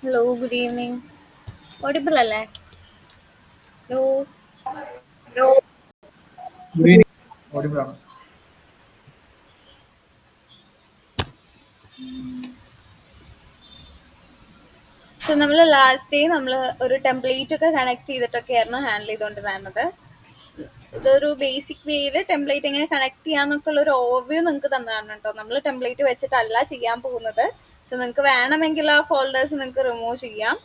Hello, good evening. Audible അല്ലേ? Hello. Good evening. Audible ആണ്. So നമ്മൾ ലാസ്റ്റ് ഡേ നമ്മൾ ഒരു ടെംപ്ലേറ്റ് ഒക്കെ കണക്ട് ചെയ്തിട്ടൊക്കെയായിരുന്നു ഹാൻഡിൽ ചെയ്തുകൊണ്ടിരുന്നത്. ഇതൊരു ബേസിക് വേയിൽ ടെംപ്ലേറ്റ് എങ്ങനെ കണക്ട് ചെയ്യാന്നൊക്കെ ഉള്ള ഒരു ഓവർവ്യൂ നിങ്ങൾക്ക് തന്നതാണ് കേട്ടോ. നമ്മൾ ടെംപ്ലേറ്റ് വെച്ചിട്ടല്ല ചെയ്യാൻ പോകുന്നത്. സോ നിങ്ങൾക്ക് വേണമെങ്കിൽ ആ ഫോൾഡേഴ്സ് നിങ്ങൾക്ക് റിമൂവ് ചെയ്യാം.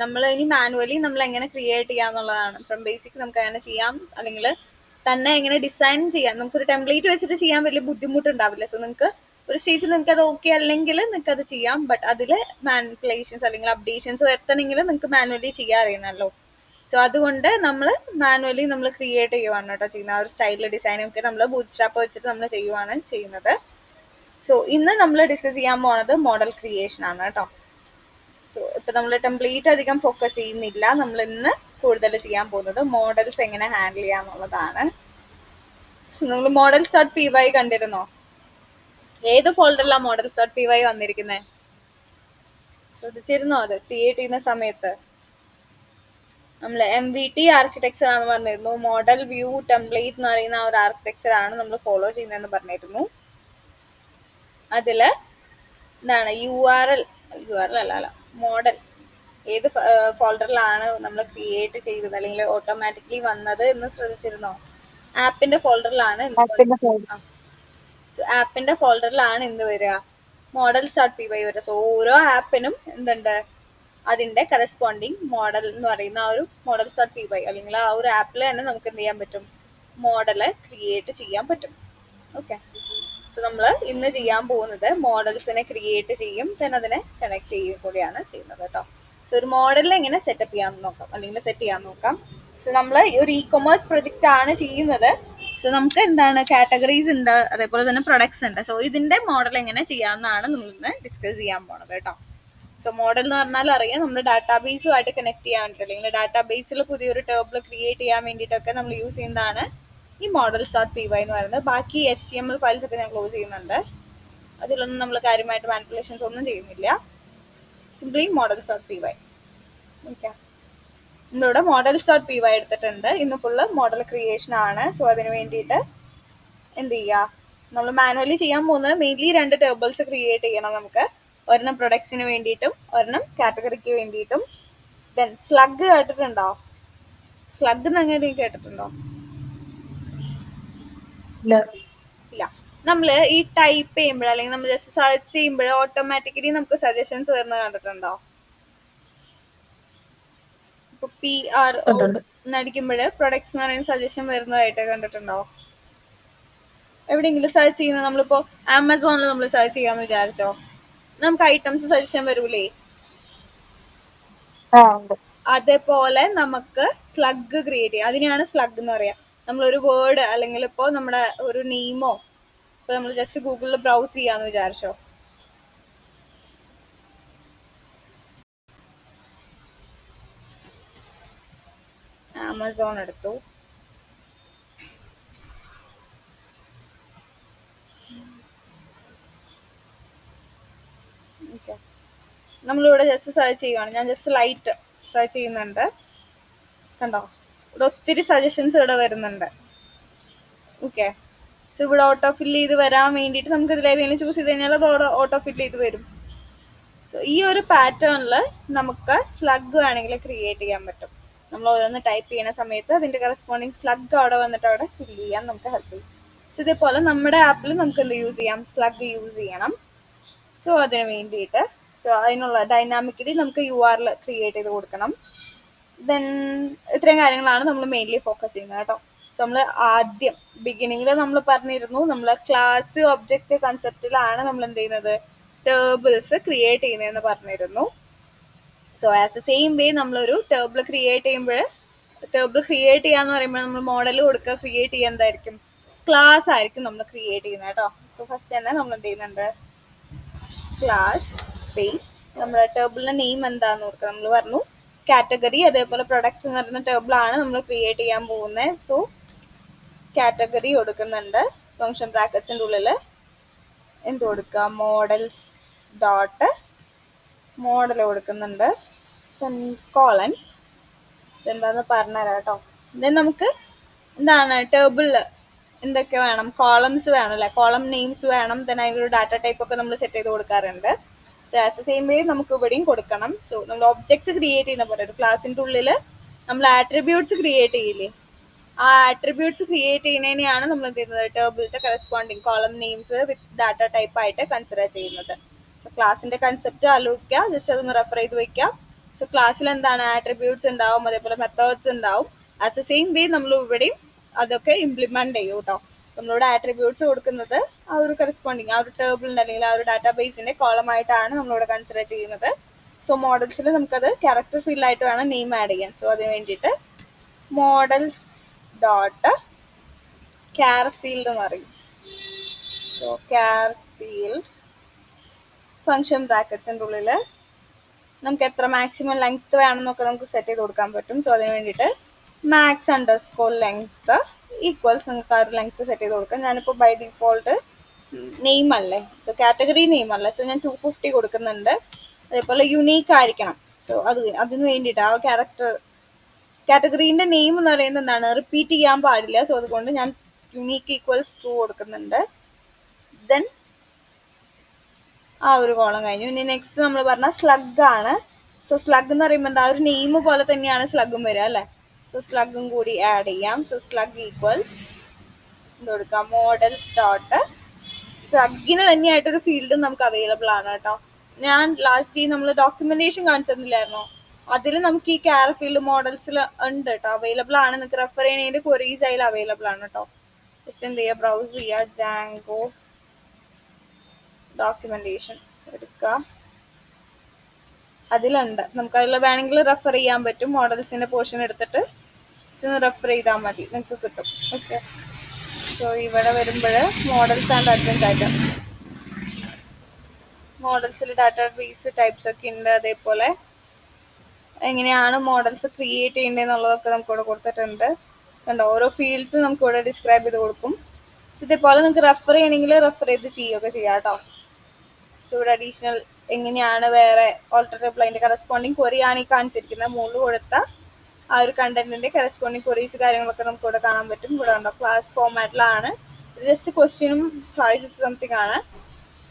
നമ്മൾ ഇനി മാനുവലി നമ്മൾ എങ്ങനെ ക്രിയേറ്റ് ചെയ്യാന്നുള്ളതാണ്. ഫ്രം ബേസിക് നമുക്ക് അങ്ങനെ ചെയ്യാം, അല്ലെങ്കിൽ തന്നെ എങ്ങനെ ഡിസൈൻ ചെയ്യാം. നമുക്കൊരു ടെംപ്ലേറ്റ് വെച്ചിട്ട് ചെയ്യാൻ വലിയ ബുദ്ധിമുട്ടുണ്ടാവില്ല. സോ നിങ്ങൾക്ക് ഒരു സ്റ്റേജിൽ നിങ്ങൾക്ക് അത് ഓക്കെ അല്ലെങ്കിൽ നിങ്ങൾക്ക് അത് ചെയ്യാം. ബട്ട് അതിൽ മാനിപ്പുലേഷൻസ് അല്ലെങ്കിൽ അപ്ഡേഷൻസ് വരുത്തണമെങ്കിൽ നിങ്ങൾക്ക് മാനുവലി ചെയ്യാൻ അറിയണമല്ലോ. സോ അതുകൊണ്ട് നമ്മൾ മാനുവലി നമ്മൾ ക്രിയേറ്റ് ചെയ്യുവാണ് കേട്ടോ ചെയ്യുന്നത്. ആ ഒരു സ്റ്റൈൽ ഡിസൈനൊക്കെ നമ്മൾ ബൂട്ട്സ്ട്രാപ്പ് വെച്ചിട്ട് നമ്മൾ ചെയ്യുവാണ് ചെയ്യുന്നത്. സോ ഇന്ന് നമ്മൾ ഡിസ്കസ് ചെയ്യാൻ പോണത് മോഡൽ ക്രിയേഷൻ ആണ് കേട്ടോ. സോ ഇപ്പൊ നമ്മൾ ടെംപ്ലേറ്റ് അധികം ഫോക്കസ് ചെയ്യുന്നില്ല. നമ്മൾ ഇന്ന് കൂടുതൽ ചെയ്യാൻ പോകുന്നത് മോഡൽസ് എങ്ങനെ ഹാൻഡിൽ ചെയ്യാന്നുള്ളതാണ്. സോ നിങ്ങൾ മോഡൽസ് ഡോട്ട് പി വൈ കണ്ടിരുന്നോ? ഏത് ഫോൾഡറിലാണ് മോഡൽസ് ഡോട്ട് പി വൈ വന്നിരിക്കുന്നത്? ശ്രദ്ധിച്ചിരുന്നോ അത് ക്രിയേറ്റ് ചെയ്യുന്ന സമയത്ത്? നമ്മൾ MVT ആർക്കിടെക്ചർ ആണെന്ന് പറഞ്ഞിരുന്നു. മോഡൽ വ്യൂ ടെംപ്ലേറ്റ് എന്ന് പറയുന്ന ആ ഒരു ആർക്കിടെക്ചർ ആണ് നമ്മൾ ഫോളോ ചെയ്യുന്നതെന്ന് പറഞ്ഞിരുന്നു. അതില് എന്താണ് URL അല്ല മോഡൽ ഏത് ഫോൾഡറിലാണ് നമ്മൾ ക്രിയേറ്റ് ചെയ്തത് അല്ലെങ്കിൽ ഓട്ടോമാറ്റിക്കലി വന്നത് എന്ന് ശ്രദ്ധിച്ചിരുന്നോ? ആപ്പിന്റെ ഫോൾഡറിലാണ് ആപ്പിന്റെ ഫോൾഡറിലാണ് എന്ത് വരിക? മോഡൽസ് ഡോട്ട് പി വൈ വരിക. സോ ഓരോ ആപ്പിനും എന്തുണ്ട്? അതിന്റെ കറസ്പോണ്ടിങ് മോഡൽ എന്ന് പറയുന്ന ആ ഒരു മോഡൽസ് ഡോട്ട് പി വൈ അല്ലെങ്കിൽ ആ ഒരു ആപ്പിൽ തന്നെ നമുക്ക് എന്ത് ചെയ്യാൻ പറ്റും? മോഡല് ക്രിയേറ്റ് ചെയ്യാൻ പറ്റും. ഓക്കെ. സോ നമ്മൾ ഇന്ന് ചെയ്യാൻ പോകുന്നത് മോഡൽസിനെ ക്രിയേറ്റ് ചെയ്യും, then അതിനെ കണക്ട് ചെയ്യുകയും കൂടിയാണ് ചെയ്യുന്നത് കേട്ടോ. സോ ഒരു മോഡലിനെ എങ്ങനെ സെറ്റപ്പ് ചെയ്യാൻ നോക്കാം അല്ലെങ്കിൽ സെറ്റ് ചെയ്യാൻ നോക്കാം. സോ നമ്മൾ ഒരു ഇ-കൊമേഴ്സ് പ്രൊജക്റ്റ് ആണ് ചെയ്യുന്നത്. സോ നമുക്ക് എന്താണ് കാറ്റഗറീസ് ഉണ്ട്, അതേപോലെ തന്നെ പ്രൊഡക്ട്സ് ഉണ്ട്. സോ ഇതിന്റെ മോഡൽ എങ്ങനെ ചെയ്യാമെന്നാണ് നമ്മൾ ഇന്ന് ഡിസ്കസ് ചെയ്യാൻ പോണത് കേട്ടോ. സോ മോഡൽ എന്ന് പറഞ്ഞാൽ അറിയാം, നമ്മൾ ഡാറ്റാബേസുമായിട്ട് കണക്ട് ചെയ്യാൻ വേണ്ടിയിട്ട് അല്ലെങ്കിൽ ഡാറ്റാബേസിൽ പുതിയൊരു ടേബിൾ ക്രിയേറ്റ് ചെയ്യാൻ വേണ്ടിയിട്ടൊക്കെ നമ്മൾ യൂസ് ചെയ്യുന്നതാണ് ഈ മോഡൽസ് ഡോട്ട് പി വൈ എന്ന് പറയുന്നത്. ബാക്കി HTML ഫയൽസ് ഒക്കെ ഞാൻ ക്ലോസ് ചെയ്യുന്നുണ്ട്. അതിലൊന്നും നമ്മൾ കാര്യമായിട്ട് മാനിപ്പുലേഷൻസ് ഒന്നും ചെയ്യുന്നില്ല. Simply models dot P Y. Okay, നമ്മളിവിടെ മോഡൽസ് ഡോട്ട് പി വൈ എടുത്തിട്ടുണ്ട്. ഇന്ന് ഫുള്ള് മോഡൽ ക്രിയേഷൻ ആണ്. സോ അതിന് വേണ്ടിയിട്ട് എന്ത് ചെയ്യുക? നമ്മൾ മാനുവലി ചെയ്യാൻ പോകുന്നത് മെയിൻലി 2 ടേബിൾസ് ക്രിയേറ്റ് ചെയ്യണം നമുക്ക്. ഒരെണ്ണം പ്രൊഡക്ട്സിന് വേണ്ടിയിട്ടും ഒരെണ്ണം കാറ്റഗറിക്ക് വേണ്ടിയിട്ടും. ദെൻ സ്ലഗ് കേട്ടിട്ടുണ്ടോ? സ്ലഗ് എന്ന് അങ്ങനെ കേട്ടിട്ടുണ്ടോ? ഇല്ല. നമ്മൾ ഈ ടൈപ്പ് ചെയ്യുമ്പോൾ അല്ലെങ്കിൽ നമ്മൾ ജസ്റ്റ് സെർച്ച് ചെയ്യുമ്പോൾ ഓട്ടോമാറ്റിക്കലി നമുക്ക് സജഷൻസ് വരുന്നത് കണ്ടിട്ടുണ്ടോ? ഇപ്പൊ PRO എന്നടിക്കുമ്പോൾ പ്രൊഡക്ട്സ് എന്ന് പറയുന്ന സജഷൻ വരുന്നതായിട്ട് കണ്ടിട്ടുണ്ടോ? എവിടെയെങ്കിലും സെർച്ച് ചെയ്യുന്നത്, നമ്മളിപ്പോ ആമസോണിൽ നമ്മൾ സെർച്ച് ചെയ്യാന്ന് വിചാരിച്ചോ, നമുക്ക് ഐറ്റംസ് സജഷൻ വരൂലേ? അതേപോലെ നമുക്ക് സ്ലഗ് ക്രിയേറ്റ് ചെയ്യാം. അതിനെയാണ് സ്ലഗ് എന്ന് പറയാം. നമ്മളൊരു വേർഡ് അല്ലെങ്കിൽ ഇപ്പോൾ നമ്മുടെ ഒരു നെയിമോ, ഇപ്പൊ നമ്മൾ ജസ്റ്റ് ഗൂഗിളിൽ ബ്രൗസ് ചെയ്യാന്ന് വിചാരിച്ചോ. ആമസോൺ എടുത്തു. ഓക്കെ, നമ്മളിവിടെ ജസ്റ്റ് സെർച്ച് ചെയ്യുവാണ്. ഞാൻ ജസ്റ്റ് ലൈറ്റ് സെർച്ച് ചെയ്യുന്നുണ്ട്. കണ്ടോ, ഇവിടെ ഒത്തിരി സജഷൻസ് ഇവിടെ വരുന്നുണ്ട്. ഓക്കെ, സോ ഇവിടെ ഓട്ടോ ഫിൽ ചെയ്ത് വരാൻ വേണ്ടിയിട്ട് നമുക്ക് ഇതിലേതെങ്കിലും ചൂസ് ചെയ്ത് കഴിഞ്ഞാൽ അത് ഓട്ടോ ഫിൽ ചെയ്ത് വരും. സോ ഈ ഒരു പാറ്റേണിൽ നമുക്ക് സ്ലഗ് വേണമെങ്കിൽ ക്രിയേറ്റ് ചെയ്യാൻ പറ്റും. നമ്മൾ ഓരോന്ന് ടൈപ്പ് ചെയ്യുന്ന സമയത്ത് അതിന്റെ കറസ്പോണ്ടിങ് സ്ലഗ് അവിടെ വന്നിട്ട് അവിടെ ഫിൽ ചെയ്യാൻ നമുക്ക് ഹെൽപ്പ് ചെയ്യും. സോ ഇതേപോലെ നമ്മുടെ ആപ്പിൽ നമുക്ക് എന്ത് യൂസ് ചെയ്യാം? സ്ലഗ് യൂസ് ചെയ്യണം. സോ അതിന് വേണ്ടിയിട്ട് അതിനുള്ള ഡൈനാമിക്കലി നമുക്ക് URL ക്രിയേറ്റ് ചെയ്ത് കൊടുക്കണം. ദെൻ ഇത്രയും കാര്യങ്ങളാണ് നമ്മൾ മെയിൻലി ഫോക്കസ് ചെയ്യുന്നത് കേട്ടോ. സോ നമ്മൾ ആദ്യം ബിഗിനിങ്ങിൽ നമ്മൾ പറഞ്ഞിരുന്നു, നമ്മൾ ക്ലാസ് ഒബ്ജക്റ്റ് കൺസെപ്റ്റിലാണ് നമ്മൾ എന്ത് ചെയ്യുന്നത്? ടേബിൾസ് ക്രിയേറ്റ് ചെയ്യുന്നതെന്ന് പറഞ്ഞിരുന്നു. So as the same way നമ്മളൊരു ടേബിൾ ക്രിയേറ്റ് ചെയ്യുമ്പോൾ, ടേബിൾ ക്രിയേറ്റ് ചെയ്യാന്ന് പറയുമ്പോൾ നമ്മൾ മോഡൽ കൊടുക്കുക, ക്രിയേറ്റ് ചെയ്യുന്നതായിരിക്കും ക്ലാസ് ആയിരിക്കും നമ്മൾ ക്രിയേറ്റ് ചെയ്യുന്നത് കേട്ടോ. സോ ഫസ്റ്റ് തന്നെ നമ്മൾ എന്ത് ചെയ്യുന്നുണ്ട്? ക്ലാസ് സ്പേസ് നമ്മുടെ ടേബിളിന്റെ നെയിം എന്താന്ന് നോക്കുക. നമ്മൾ പറഞ്ഞു കാറ്റഗറി, അതേപോലെ പ്രൊഡക്ട്സ് എന്ന് പറയുന്ന ടേബിളാണ് നമ്മൾ ക്രിയേറ്റ് ചെയ്യാൻ പോകുന്നത്. സോ കാറ്റഗറി കൊടുക്കുന്നുണ്ട്. ഫംഗ്ഷൻ ബ്രാക്കറ്റ്സിന്റെ ഉള്ളിൽ എന്ത് കൊടുക്കുക? മോഡൽസ് ഡോട്ട് മോഡൽ കൊടുക്കുന്നുണ്ട്, കോളൻ എന്താന്ന് പറഞ്ഞുതരാം കേട്ടോ. ദെൻ നമുക്ക് എന്താണ് ടേബിളിൽ എന്തൊക്കെ വേണം, കോളംസ് വേണം അല്ലേ, കോളം നെയിംസ് വേണം. ദെൻ അതിനൊരു ഡാറ്റ ടൈപ്പ് ഒക്കെ നമ്മൾ സെറ്റ് ചെയ്ത് കൊടുക്കാറുണ്ട്. So as A same way നമുക്ക് ഇവിടെയും കൊടുക്കണം. സോ നമ്മൾ ഒബ്ജക്ട്സ് ക്രിയേറ്റ് ചെയ്യുന്ന പോലെ ഒരു ക്ലാസിൻ്റെ ഉള്ളിൽ നമ്മൾ ആട്രിബ്യൂട്ട്സ് ക്രിയേറ്റ് ചെയ്യില്ലേ, ആ ആട്രിബ്യൂട്ട്സ് ക്രിയേറ്റ് ചെയ്യുന്നതിനെയാണ് നമ്മൾ എന്ത് ചെയ്യുന്നത്, ടേബിളിലത്തെ corresponding column names with data type ആയിട്ട് കൺസിഡർ ചെയ്യുന്നത്. സോ ക്ലാസിന്റെ കൺസെപ്റ്റ് ആലോചിക്കുക, ജസ്റ്റ് അതൊന്ന് റെഫർ ചെയ്ത് വെക്കാം. സോ ക്ലാസ്സിൽ എന്താണ് ആട്രിബ്യൂട്ട്സ് ഉണ്ടാവും, അതേപോലെ മെത്തേഡ്സ് ഉണ്ടാവും. ആസ് എ സെയിം വേ നമ്മൾ ഇവിടെയും അതൊക്കെ ഇംപ്ലിമെന്റ് ചെയ്യും കേട്ടോ. നമ്മളിവിടെ ആട്രിബ്യൂട്ട്സ് കൊടുക്കുന്നത് ആ ഒരു കറസ്പോണ്ടിങ് ആ ഒരു ടേബിളിന്റെ അല്ലെങ്കിൽ ആ ഒരു ഡാറ്റാബേസിന്റെ കോളമായിട്ടാണ് നമ്മളിവിടെ കൺസിഡർ ചെയ്യുന്നത്. സോ മോഡൽസിൽ നമുക്കത് ക്യാരക്ടർ ഫീൽഡായിട്ട് വേണം നെയിം ആഡ് ചെയ്യാൻ. സോ അതിന് വേണ്ടിയിട്ട് മോഡൽസ് ഡോട്ട് ക്യാർ ഫീൽഡ് എന്ന് പറയും. സോ ക്യാർ ഫീൽഡ് ഫംഗ്ഷൻ ബ്രാക്കറ്റ്സിൻ്റെ ഉള്ളിൽ നമുക്ക് എത്ര മാക്സിമം ലെങ്ത് വേണമെന്നൊക്കെ നമുക്ക് സെറ്റ് ചെയ്ത് കൊടുക്കാൻ പറ്റും. സോ അതിന് വേണ്ടിയിട്ട് മാക്സ് അണ്ടർസ്കോർ ലെങ്ത് ഈക്വൽസ് നിങ്ങൾക്ക് ആ ഒരു ലെങ്ത് സെറ്റ് ചെയ്ത് കൊടുക്കാം. ഞാനിപ്പോൾ ബൈ ഡിഫോൾട്ട് നെയിം അല്ലേ, സോ കാറ്റഗറി നെയിം അല്ലേ, സോ ഞാൻ 250 കൊടുക്കുന്നുണ്ട്. അതേപോലെ യുണീക്ക് ആയിരിക്കണം. സോ അതിന് വേണ്ടിയിട്ട് ആ കാറ്റഗറീൻ്റെ നെയിം എന്ന് പറയുന്നത് എന്താണ്, റിപ്പീറ്റ് ചെയ്യാൻ പാടില്ല. സോ അതുകൊണ്ട് ഞാൻ യുണീക്ക് ഈക്വൽസ് 2 കൊടുക്കുന്നുണ്ട്. ദെൻ ആ ഒരു കോളം കഴിഞ്ഞു. ഇനി നെക്സ്റ്റ് നമ്മൾ പറഞ്ഞ സ്ലഗ് ആണ്. സോ സ്ലഗ് എന്ന് പറയുമ്പോൾ എന്താ, ഒരു നെയിം പോലെ തന്നെയാണ് സ്ലഗും വരിക അല്ലേ. സോ സ്ലഗും കൂടി ആഡ് ചെയ്യാം. സോ സ്ലഗ് ഈക്വൽസ് കൊടുക്കാം മോഡൽസ് ഡോട്ട് സ്ലഗിന് തന്നെയായിട്ടൊരു ഫീൽഡും നമുക്ക് അവൈലബിൾ ആണ് കേട്ടോ. ഞാൻ ലാസ്റ്റ് നമ്മൾ ഡോക്യുമെന്റേഷൻ കാണിച്ചിരുന്നില്ലായിരുന്നോ, അതിൽ നമുക്ക് ഈ ക്യാർ ഫീൽഡ് മോഡൽസിൽ ഉണ്ട് കേട്ടോ, അവൈലബിൾ ആണ്. നിങ്ങൾക്ക് റെഫർ ചെയ്യുന്നതിന്റെ ക്വറീസ് അതിൽ അവൈലബിൾ ആണ് കേട്ടോ. ജസ്റ്റ് എന്ത് ചെയ്യുക, ബ്രൗസ് ചെയ്യുക, ജാങ്കോ ഡോക്യുമെന്റേഷൻ എടുക്കുക, അതിലുണ്ട്. നമുക്ക് അതിൽ വേണമെങ്കിൽ റെഫർ ചെയ്യാൻ പറ്റും. മോഡൽസിന്റെ പോർഷൻ എടുത്തിട്ട് റെഫർ ചെയ്താൽ മതി, നിങ്ങൾക്ക് കിട്ടും. ഓക്കെ, സോ ഇവിടെ വരുമ്പോൾ മോഡൽസ് ആൻഡ് അഡ്വൻസ് ആയിട്ട് മോഡൽസിൽ ഡാറ്റാ ബേസ് ടൈപ്സ് ഒക്കെ ഉണ്ട്. അതേപോലെ എങ്ങനെയാണ് മോഡൽസ് ക്രിയേറ്റ് ചെയ്യേണ്ടതെന്നുള്ളതൊക്കെ നമുക്ക് ഇവിടെ കൊടുത്തിട്ടുണ്ട്. കണ്ടോ, ഓരോ ഫീൽഡ്സ് നമുക്ക് ഇവിടെ ഡിസ്ക്രൈബ് ചെയ്ത് കൊടുക്കും. ഇതേപോലെ നിങ്ങൾക്ക് റെഫർ ചെയ്യണമെങ്കിൽ റെഫർ ചെയ്ത് ചെയ്യുകയൊക്കെ ചെയ്യാം കേട്ടോ. സോ ഇവിടെ അഡീഷണൽ എങ്ങനെയാണ് വേറെ ഓൾട്ടറബിൾ അതിൻ്റെ കറസ്പോണ്ടിങ് ക്വറി ആണ് ഈ കാണിച്ചിരിക്കുന്നത്. മുകളിൽ കൊടുത്ത ആ ഒരു കണ്ടന്റിന്റെ കറസ്പോണ്ടിങ് ക്വറീസ് കാര്യങ്ങളൊക്കെ നമുക്ക് ഇവിടെ കാണാൻ പറ്റും. ഇവിടെ ഉണ്ടോ, ക്ലാസ് ഫോമാറ്റിലാണ്. ഇത് ജസ്റ്റ് ക്വസ്റ്റ്യനും ചോയ്സസ് സംതിങ് ആണ്.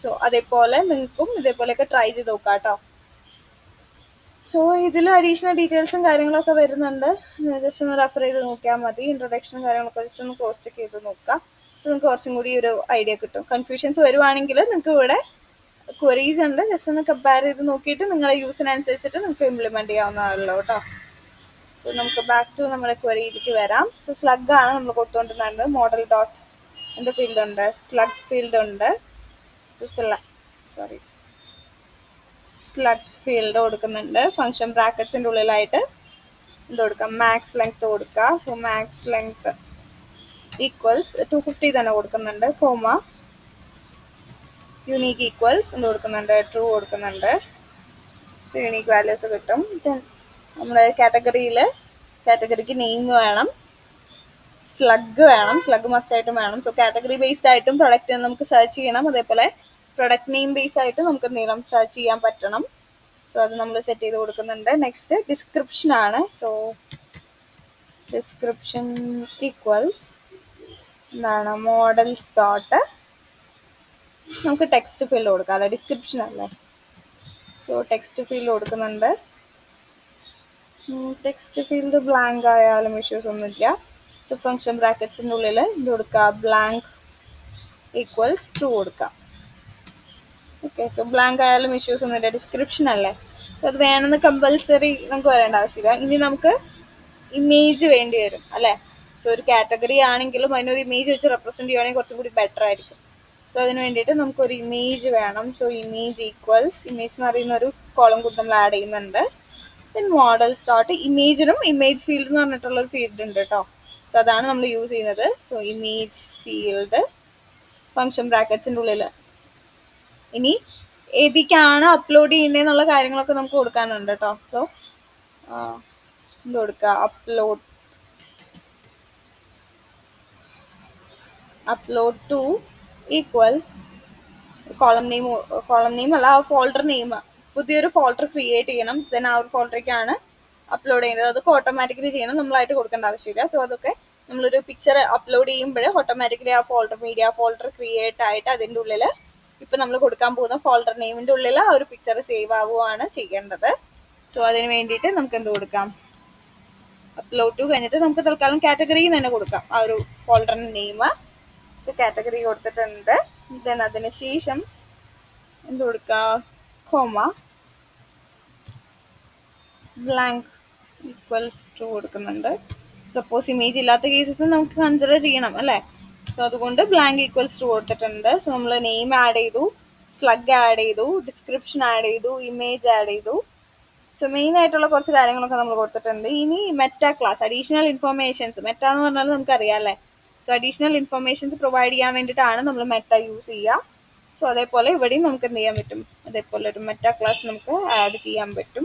സോ അതേപോലെ നിങ്ങൾക്കും ഇതേപോലെയൊക്കെ ട്രൈ ചെയ്ത് നോക്കാം കേട്ടോ. സോ ഇതിൽ അഡീഷണൽ ഡീറ്റെയിൽസും കാര്യങ്ങളൊക്കെ വരുന്നുണ്ട്. ജസ്റ്റ് ഒന്ന് റെഫർ ചെയ്ത് നോക്കിയാൽ മതി. ഇൻട്രൊഡക്ഷനും കാര്യങ്ങളൊക്കെ ജസ്റ്റ് ഒന്ന് ക്രോസ് ചെക്ക് ചെയ്ത് നോക്കാം. സോ നിങ്ങൾക്ക് കുറച്ചും കൂടി ഒരു ഐഡിയ കിട്ടും. കൺഫ്യൂഷൻസ് വരുവാണെങ്കിൽ നിങ്ങൾക്ക് ഇവിടെ ക്വറീസ് ഉണ്ട്, ജസ്റ്റ് ഒന്ന് കമ്പയർ ചെയ്ത് നോക്കിയിട്ട് നിങ്ങളുടെ യൂസിനനുസരിച്ചിട്ട് നിങ്ങൾക്ക് ഇംപ്ലിമെന്റ് ചെയ്യാവുന്നതാണല്ലോ കേട്ടോ. സോ നമുക്ക് ബാക്ക് ടു നമ്മുടെ ക്വറിയിലേക്ക് വരാം. സോ സ്ലഗ് ആണ് നമ്മൾ കൊടുത്തുകൊണ്ടിരുന്നത്. മോഡൽ ഡോട്ട് എന്ത് ഫീൽഡ് ഉണ്ട്, സ്ലഗ് ഫീൽഡ് ഉണ്ട്. സ്ലഗ് ഫീൽഡ് കൊടുക്കുന്നുണ്ട്. ഫംഗ്ഷൻ ബ്രാക്കറ്റ്സിൻ്റെ ഉള്ളിലായിട്ട് എന്ത് കൊടുക്കാം, മാക്സ് ലെങ്ത് കൊടുക്കുക. സോ മാക്സ് ലെങ്ത് ഈക്വൽസ് 250 തന്നെ കൊടുക്കുന്നുണ്ട്. കോമ യുണീക്ക് ഈക്വൽസ് എന്ത് കൊടുക്കുന്നുണ്ട്, ട്രൂ കൊടുക്കുന്നുണ്ട്. സോ യുണീക്ക് വാല്യൂസ് കിട്ടും. നമ്മുടെ കാറ്റഗറിക്ക് നെയിം വേണം, സ്ലഗ് വേണം, സ്ലഗ് മസ്റ്റ് ആയിട്ടും വേണം. സോ കാറ്റഗറി ബേസ്ഡ് ആയിട്ടും പ്രൊഡക്റ്റ് നമുക്ക് സെർച്ച് ചെയ്യണം. അതേപോലെ പ്രൊഡക്റ്റ് നെയിം ബേസ് ആയിട്ട് നമുക്ക് എന്തെങ്കിലും സെർച്ച് ചെയ്യാൻ പറ്റണം. സോ അത് നമ്മൾ സെറ്റ് ചെയ്ത് കൊടുക്കുന്നുണ്ട്. നെക്സ്റ്റ് ഡിസ്ക്രിപ്ഷൻ ആണ്. സോ ഡിസ്ക്രിപ്ഷൻ ഈക്വൽസ് എന്താണ്, മോഡൽസ് ഡോട്ട് നമുക്ക് ടെക്സ്റ്റ് ഫീൽഡ് കൊടുക്കാം അല്ലെ, ഡിസ്ക്രിപ്ഷൻ അല്ലേ. സോ ടെക്സ്റ്റ് ഫീൽഡ് കൊടുക്കുന്നുണ്ട്. ടെക്സ്റ്റ് ഫീൽഡ് ബ്ലാങ്ക് ആയാലും ഇഷ്യൂസ് ഒന്നുമില്ല. സോ ഫംഗ്ഷൻ ബ്രാക്കറ്റ്സിൻ്റെ ഉള്ളിൽ ഇത് കൊടുക്കുക, ബ്ലാങ്ക് ഈക്വൽസ് ട്രൂ കൊടുക്കാം. ഓക്കെ, സോ ബ്ലാങ്ക് ആയാലും ഇഷ്യൂസ് ഒന്നുമില്ല, ഡിസ്ക്രിപ്ഷൻ അല്ലേ. സോ അത് വേണമെന്ന് കമ്പൽസറി നമുക്ക് വരേണ്ട ആവശ്യമില്ല. ഇനി നമുക്ക് ഇമേജ് വേണ്ടി വരും അല്ലേ. സോ ഒരു കാറ്റഗറി ആണെങ്കിലും അതിനൊരു ഇമേജ് വെച്ച് റെപ്രസെൻറ്റ് ചെയ്യുകയാണെങ്കിൽ കുറച്ചും കൂടി ബെറ്റർ ആയിരിക്കും. സോ അതിന് വേണ്ടിയിട്ട് നമുക്കൊരു ഇമേജ് വേണം. സോ ഇമേജ് ഈക്വൽസ് ഇമേജ് എന്ന് പറയുന്ന ഒരു കോളം കൂടി നമ്മൾ ആഡ് ചെയ്യുന്നുണ്ട്. ദെൻ മോഡൽസ് ഡോട്ട് ഇമേജിനും ഇമേജ് ഫീൽഡ് എന്ന് പറഞ്ഞിട്ടുള്ളൊരു ഫീൽഡ് ഉണ്ട് കേട്ടോ. സോ അതാണ് നമ്മൾ യൂസ് ചെയ്യുന്നത്. സോ ഇമേജ് ഫീൽഡ് ഫംഗ്ഷൻ ബ്രാക്കറ്റ്സിൻ്റെ ഉള്ളിൽ ഇനി ഏതിക്കാണ് അപ്ലോഡ് ചെയ്യേണ്ടതെന്നുള്ള കാര്യങ്ങളൊക്കെ നമുക്ക് കൊടുക്കാനുണ്ട് കേട്ടോ. സോ എന്ത് കൊടുക്കുക, upload two equals column name അല്ല, ഫോൾഡർ നെയിം പുതിയൊരു ഫോൾഡർ ക്രിയേറ്റ് ചെയ്യണം. ദെൻ ആ ഒരു ഫോൾഡറിലേക്കാണ് അപ്ലോഡ് ചെയ്യുന്നത്. അതൊക്കെ ഓട്ടോമാറ്റിക്കലി ചെയ്യണം, നമ്മളായിട്ട് കൊടുക്കേണ്ട ആവശ്യമില്ല. സോ അതൊക്കെ നമ്മളൊരു പിക്ചർ അപ്ലോഡ് ചെയ്യുമ്പോൾ ഓട്ടോമാറ്റിക്കലി ആ ഫോൾഡർ, മീഡിയ ഫോൾഡർ ക്രിയേറ്റ് ആയിട്ട് അതിൻ്റെ ഉള്ളിൽ ഇപ്പം നമ്മൾ കൊടുക്കാൻ പോകുന്ന ഫോൾഡർ നെയിമിൻ്റെ ഉള്ളിൽ ആ ഒരു പിക്ചർ സേവ് ആവുകയാണ് ചെയ്യേണ്ടത്. സോ അതിന് വേണ്ടിയിട്ട് നമുക്ക് എന്ത് കൊടുക്കാം, അപ്ലോഡ് ടു കഴിഞ്ഞിട്ട് നമുക്ക് തൽക്കാലം കാറ്റഗറി തന്നെ കൊടുക്കാം ആ ഒരു ഫോൾഡറിൻ്റെ നെയിം. സോ കാറ്റഗറി കൊടുത്തിട്ടുണ്ട്. ദെൻ അതിന് ശേഷം എന്ത് കൊടുക്കുക, കോമ ബ്ലാങ്ക് ഈക്വൽസ് ടു കൊടുക്കുന്നുണ്ട്. സപ്പോസ് ഇമേജ് ഇല്ലാത്ത കേസസ് നമുക്ക് കൺസിഡർ ചെയ്യണം അല്ലേ. സോ അതുകൊണ്ട് ബ്ലാങ്ക് ഈക്വൽസ് ടു കൊടുത്തിട്ടുണ്ട്. സോ നമ്മൾ നെയിം ആഡ് ചെയ്തു, സ്ലഗ് ആഡ് ചെയ്തു, ഡിസ്ക്രിപ്ഷൻ ആഡ് ചെയ്തു, ഇമേജ് ആഡ് ചെയ്തു. സോ മെയിൻ ആയിട്ടുള്ള കുറച്ച് കാര്യങ്ങളൊക്കെ നമ്മൾ കൊടുത്തിട്ടുണ്ട്. ഇനി Meta class, additional informations, Meta എന്ന് പറഞ്ഞാൽ നമുക്കറിയാം അല്ലേ. സോ അഡീഷണൽ ഇൻഫർമേഷൻസ് പ്രൊവൈഡ് ചെയ്യാൻ വേണ്ടിയിട്ടാണ് നമ്മൾ മെറ്റ യൂസ് ചെയ്യുക. സോ അതേപോലെ ഇവിടെയും നമുക്ക് എന്ത് ചെയ്യാൻ പറ്റും, അതേപോലെ ഒരു മെറ്റ ക്ലാസ് നമുക്ക് ആഡ് ചെയ്യാൻ പറ്റും.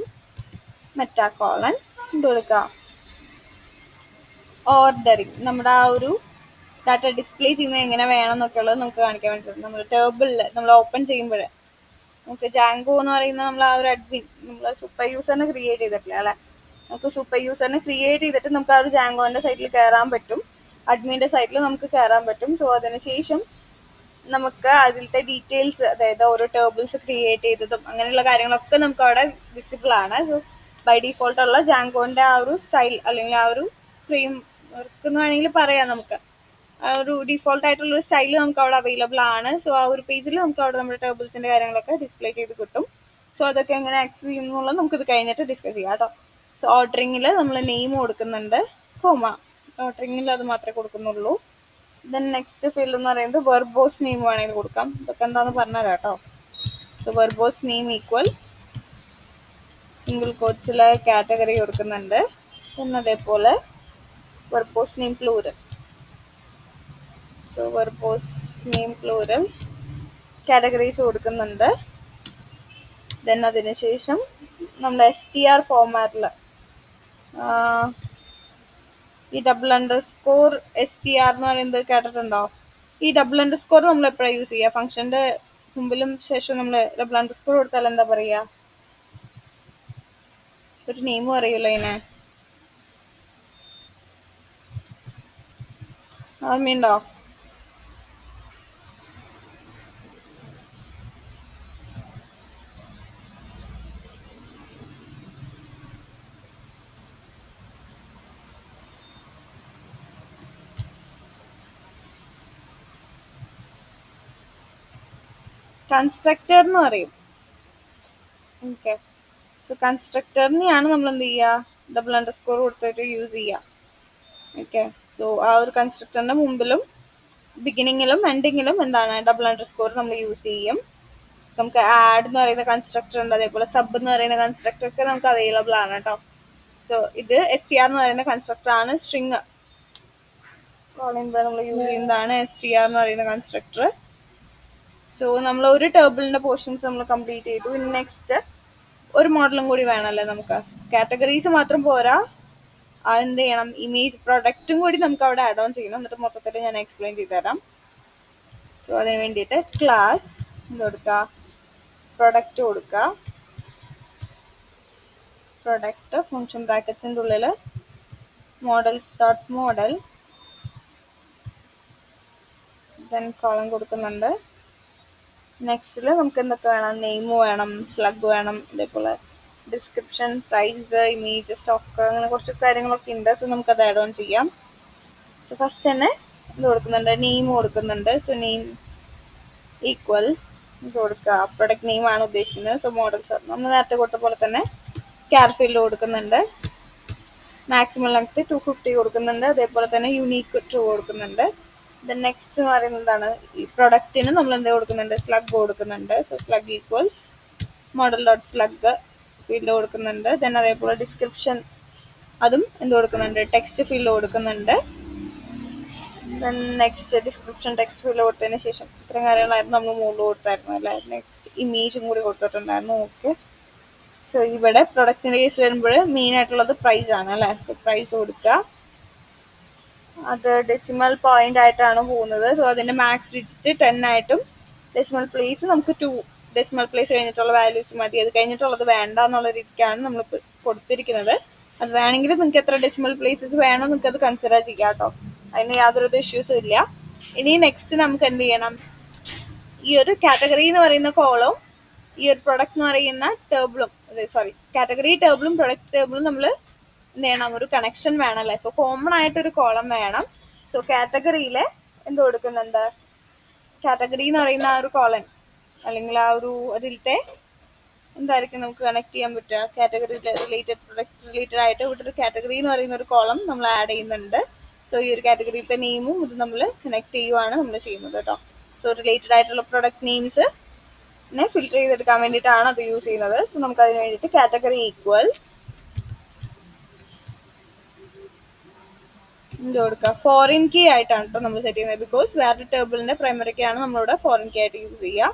മെറ്റ കോളൻ എന്ത് കൊടുക്കുക, ഓർഡറിങ്, നമ്മുടെ ആ ഒരു ഡാറ്റ ഡിസ്പ്ലേ ചെയ്യുന്നത് എങ്ങനെ വേണം എന്നൊക്കെ ഉള്ളത് നമുക്ക് കാണിക്കാൻ വേണ്ടിയിട്ട് നമ്മൾ ടേബിളിൽ നമ്മൾ ഓപ്പൺ ചെയ്യുമ്പോൾ നമുക്ക് ജാങ്കോ എന്ന് പറയുന്ന നമ്മൾ ആ ഒരു അഡ്മിൻ, നമ്മൾ സൂപ്പർ യൂസറിനെ ക്രിയേറ്റ് ചെയ്തിട്ടില്ല അല്ലേ. നമുക്ക് സൂപ്പർ യൂസറിനെ ക്രിയേറ്റ് ചെയ്തിട്ട് നമുക്ക് ആ ഒരു ജാങ്കോൻ്റെ സൈറ്റിൽ കയറാൻ പറ്റും, അഡ്മിൻ്റെ സൈറ്റിൽ നമുക്ക് കയറാൻ പറ്റും. സോ അതിന് ശേഷം നമുക്ക് അതിലത്തെ ഡീറ്റെയിൽസ്, അതായത് ഓരോ ടേബിൾസ് ക്രിയേറ്റ് ചെയ്തതും അങ്ങനെയുള്ള കാര്യങ്ങളൊക്കെ നമുക്ക് അവിടെ വിസിബിൾ ആണ്. സോ ബൈ ഡിഫോൾട്ട് ഉള്ള ജാങ്കോൻ്റെ ആ ഒരു സ്റ്റൈൽ അല്ലെങ്കിൽ ആ ഒരു ഫ്രെയിം വർക്ക് എന്ന് വേണമെങ്കിൽ പറയാം, നമുക്ക് ആ ഒരു ഡിഫോൾട്ട് ആയിട്ടുള്ള ഒരു സ്റ്റൈൽ നമുക്ക് അവിടെ അവൈലബിൾ ആണ്. സോ ആ ഒരു പേജിൽ നമുക്ക് അവിടെ നമ്മുടെ ടേബിൾസിൻ്റെ കാര്യങ്ങളൊക്കെ ഡിസ്പ്ലേ ചെയ്ത് കിട്ടും. സോ അതൊക്കെ എങ്ങനെ ആക്സസ് ചെയ്യുന്നുള്ളത് നമുക്കിത് കഴിഞ്ഞിട്ട് ഡിസ്കസ് ചെയ്യാം കേട്ടോ. സോ ഓർഡറിങ്ങിൽ നമ്മൾ നെയിം കൊടുക്കുന്നുണ്ട്, കോമ, ഓർഡറിങ്ങിൽ അത് മാത്രമേ കൊടുക്കുന്നുള്ളൂ. ദെൻ നെക്സ്റ്റ് ഫീൽഡ് എന്ന് പറയുന്നത് വെർബോസ് നെയിം വേണമെങ്കിൽ കൊടുക്കാം. ഇതൊക്കെ എന്താണെന്ന് പറഞ്ഞുതരാം കേട്ടോ. So verbose name equals single കോട്ട്സിലെ കാറ്റഗറി കൊടുക്കുന്നുണ്ട്. പിന്നെ അതേപോലെ verbose name plural, so verbose name plural categories കൊടുക്കുന്നുണ്ട്. ദെൻ അതിന് ശേഷം നമ്മുടെ STR ഫോർമാറ്റിൽ ഈ $_STR എന്ന് പറയുന്നത് കേട്ടിട്ടുണ്ടോ? ഈ $_ നമ്മൾ എപ്പോഴാണ് യൂസ് ചെയ്യുക, ഫംഗ്ഷൻ്റെ മുമ്പിലും ശേഷം നമ്മൾ $_ കൊടുത്താൽ എന്താ പറയുക, ഒരു നെയിം അറിയില്ല ഇതിനെ, ഓർമ്മയുണ്ടോ? കൺസ്ട്രക്ടർ എന്ന് പറയും. ഓക്കെ, സോ കൺസ്ട്രക്ടറിനെയാണ് നമ്മൾ എന്ത് ചെയ്യുക, $_ കൊടുത്തിട്ട് യൂസ് ചെയ്യുക. ഓക്കെ, സോ ആ ഒരു കൺസ്ട്രക്ടറിൻ്റെ മുമ്പിലും ബിഗിനിങ്ങിലും എൻഡിങ്ങിലും എന്താണ് $_ നമ്മൾ യൂസ് ചെയ്യും. നമുക്ക് ആഡ് എന്ന് പറയുന്ന കൺസ്ട്രക്ടർ ഉണ്ട്, അതേപോലെ സബ് എന്ന് പറയുന്ന കൺസ്ട്രക്ടർ ഒക്കെ നമുക്ക് അവൈലബിൾ ആണ് കേട്ടോ. സോ ഇത് STR എന്ന് പറയുന്ന കൺസ്ട്രക്ടർ ആണ്. സ്ട്രിങ് കോൾ ചെയ്യുമ്പോൾ നമ്മൾ യൂസ് ചെയ്യുന്നതാണ് STR എന്ന് പറയുന്ന കൺസ്ട്രക്ടർ. സോ നമ്മൾ ഒരു ടേബിളിൻ്റെ പോർഷൻസ് നമ്മൾ കംപ്ലീറ്റ് ചെയ്തു. ഇനി നെക്സ്റ്റ് ഒരു മോഡലും കൂടി വേണമല്ലേ നമുക്ക്, കാറ്റഗറീസ് മാത്രം പോരാ, എന്ത് ചെയ്യണം, ഇമേജ് പ്രൊഡക്റ്റും കൂടി നമുക്ക് അവിടെ ആഡ് ഓൺ ചെയ്യണം. എന്നിട്ട് മൊത്തത്തിൽ ഞാൻ എക്സ്പ്ലെയിൻ ചെയ്ത് തരാം. സോ അതിന് വേണ്ടിയിട്ട് ക്ലാസ് എന്ത് കൊടുക്കുക, പ്രൊഡക്റ്റ് കൊടുക്കുക, പ്രൊഡക്റ്റ് ഫംഗ്ഷൻ ബ്രാക്കറ്റ്സിൻ്റെ ഉള്ളിൽ models.model, ദെൻ കോളം കൊടുക്കുന്നുണ്ട്. നെക്സ്റ്റിൽ നമുക്ക് എന്തൊക്കെ വേണം, നെയിം വേണം, സ്ലഗ് വേണം, അതേപോലെ ഡിസ്ക്രിപ്ഷൻ, പ്രൈസ്, ഇമേജ്, സ്റ്റോക്ക്, അങ്ങനെ കുറച്ച് കാര്യങ്ങളൊക്കെ ഉണ്ട്. സോ നമുക്കത് ആഡ് ഓൺ ചെയ്യാം. സോ ഫസ്റ്റ് തന്നെ ഇത് കൊടുക്കുന്നുണ്ട്, നെയിം കൊടുക്കുന്നുണ്ട്. സോ നെയിം ഈക്വൽസ് ഇത് കൊടുക്കുക, പ്രൊഡക്റ്റ് നെയിം ആണ് ഉദ്ദേശിക്കുന്നത്. സോ മോഡൽസ് നമ്മൾ നേരത്തെ കൊടുത്ത പോലെ തന്നെ ഫീൽഡ് കൊടുക്കുന്നുണ്ട്, മാക്സിമം ലെങ്ത് 250 കൊടുക്കുന്നുണ്ട്, അതേപോലെ തന്നെ യുണീക്ക് ട്രൂ കൊടുക്കുന്നുണ്ട്. ദെൻ നെക്സ്റ്റ് എന്ന് പറയുന്നതാണ് ഈ പ്രൊഡക്റ്റിന് നമ്മൾ എന്ത് കൊടുക്കുന്നുണ്ട്, സ്ലഗ് കൊടുക്കുന്നുണ്ട്. So slug equals model.slug field കൊടുക്കുന്നുണ്ട്. ദെൻ അതേപോലെ ഡിസ്ക്രിപ്ഷൻ അതും എന്ത് കൊടുക്കുന്നുണ്ട്, ടെക്സ്റ്റ് ഫീൽഡ് കൊടുക്കുന്നുണ്ട്. Then next description text field കൊടുത്തതിന് ശേഷം ഇത്രയും കാര്യങ്ങളായിരുന്നു നമ്മൾ മുകളിൽ കൊടുത്തായിരുന്നു അല്ലേ. നെക്സ്റ്റ് ഇമേജും കൂടി കൊടുത്തിട്ടുണ്ടായിരുന്നു. ഓക്കെ, സോ ഇവിടെ പ്രൊഡക്റ്റിൻ്റെ കേസ് വരുമ്പോൾ മെയിൻ ആയിട്ടുള്ളത് പ്രൈസ് ആണ് അല്ലേ. സോ പ്രൈസ് കൊടുക്കുക, അത് ഡെസിമൽ പോയിന്റ് ആയിട്ടാണ് പോകുന്നത്. സോ അതിൻ്റെ മാക്സ് ഡിജിറ്റ് 10 ആയിട്ടും ഡെസിമൽ പ്ലേസ് നമുക്ക് 2 ഡെസിമൽ പ്ലേസ് കഴിഞ്ഞിട്ടുള്ള വാല്യൂസ് മതി, അത് കഴിഞ്ഞിട്ടുള്ളത് വേണ്ട എന്നുള്ള രീതിക്കാണ് നമ്മൾ കൊടുത്തിരിക്കുന്നത്. അത് വേണമെങ്കിൽ നിങ്ങൾക്ക് എത്ര ഡെസിമൽ പ്ലേസസ് വേണോ നിങ്ങൾക്ക് അത് കൺസിഡർ ചെയ്യാം കേട്ടോ, അതിന് യാതൊരു ഇഷ്യൂസും ഇല്ല. ഇനി നെക്സ്റ്റ് നമുക്ക് എന്ത് ചെയ്യണം, ഈ ഒരു കാറ്റഗറി എന്ന് പറയുന്ന കോളം ഈ ഒരു പ്രൊഡക്റ്റ് എന്ന് പറയുന്ന ടേബിളും കാറ്റഗറി ടേബിളും പ്രൊഡക്റ്റ് ടേബിളും നമ്മൾ എന്ത് ചെയ്യണം, ഒരു കണക്ഷൻ വേണമല്ലേ. സോ കോമൺ ആയിട്ടൊരു കോളം വേണം. സോ കാറ്റഗറിയിൽ എന്ത് കൊടുക്കുന്നുണ്ട്, കാറ്റഗറി എന്ന് പറയുന്ന ആ ഒരു കോളൻ അല്ലെങ്കിൽ ആ ഒരു അതിലത്തെ എന്തായിരിക്കും നമുക്ക് കണക്ട് ചെയ്യാൻ പറ്റുക, കാറ്റഗറി റിലേറ്റഡ് പ്രൊഡക്റ്റ് റിലേറ്റഡ് ആയിട്ട് ഇവിടെ ഒരു കാറ്റഗറി എന്ന് പറയുന്ന ഒരു കോളം നമ്മൾ ആഡ് ചെയ്യുന്നുണ്ട്. സോ ഈ ഒരു കാറ്റഗറിയിലത്തെ നെയിമും ഇത് നമ്മൾ കണക്ട് ചെയ്യുവാണ് നമ്മൾ ചെയ്യുന്നത് കേട്ടോ. സോ റിലേറ്റഡ് ആയിട്ടുള്ള പ്രൊഡക്റ്റ് നെയിംസ് ഫിൽറ്റർ ചെയ്തെടുക്കാൻ വേണ്ടിയിട്ടാണ് അത് യൂസ് ചെയ്യുന്നത്. സോ നമുക്ക് അതിന് വേണ്ടിയിട്ട് കാറ്റഗറി ഈക്വൽസ് എന്ത് കൊടുക്കുക, ഫോറിൻ കീ ആയിട്ടാണ് കേട്ടോ നമ്മൾ സെറ്റ് ചെയ്യുന്നത്. ബിക്കോസ് വേറെ ടേബിളിന്റെ പ്രൈമറി കീ ആണ് നമ്മളിവിടെ ഫോറിൻ കീ ആയിട്ട് യൂസ് ചെയ്യുക.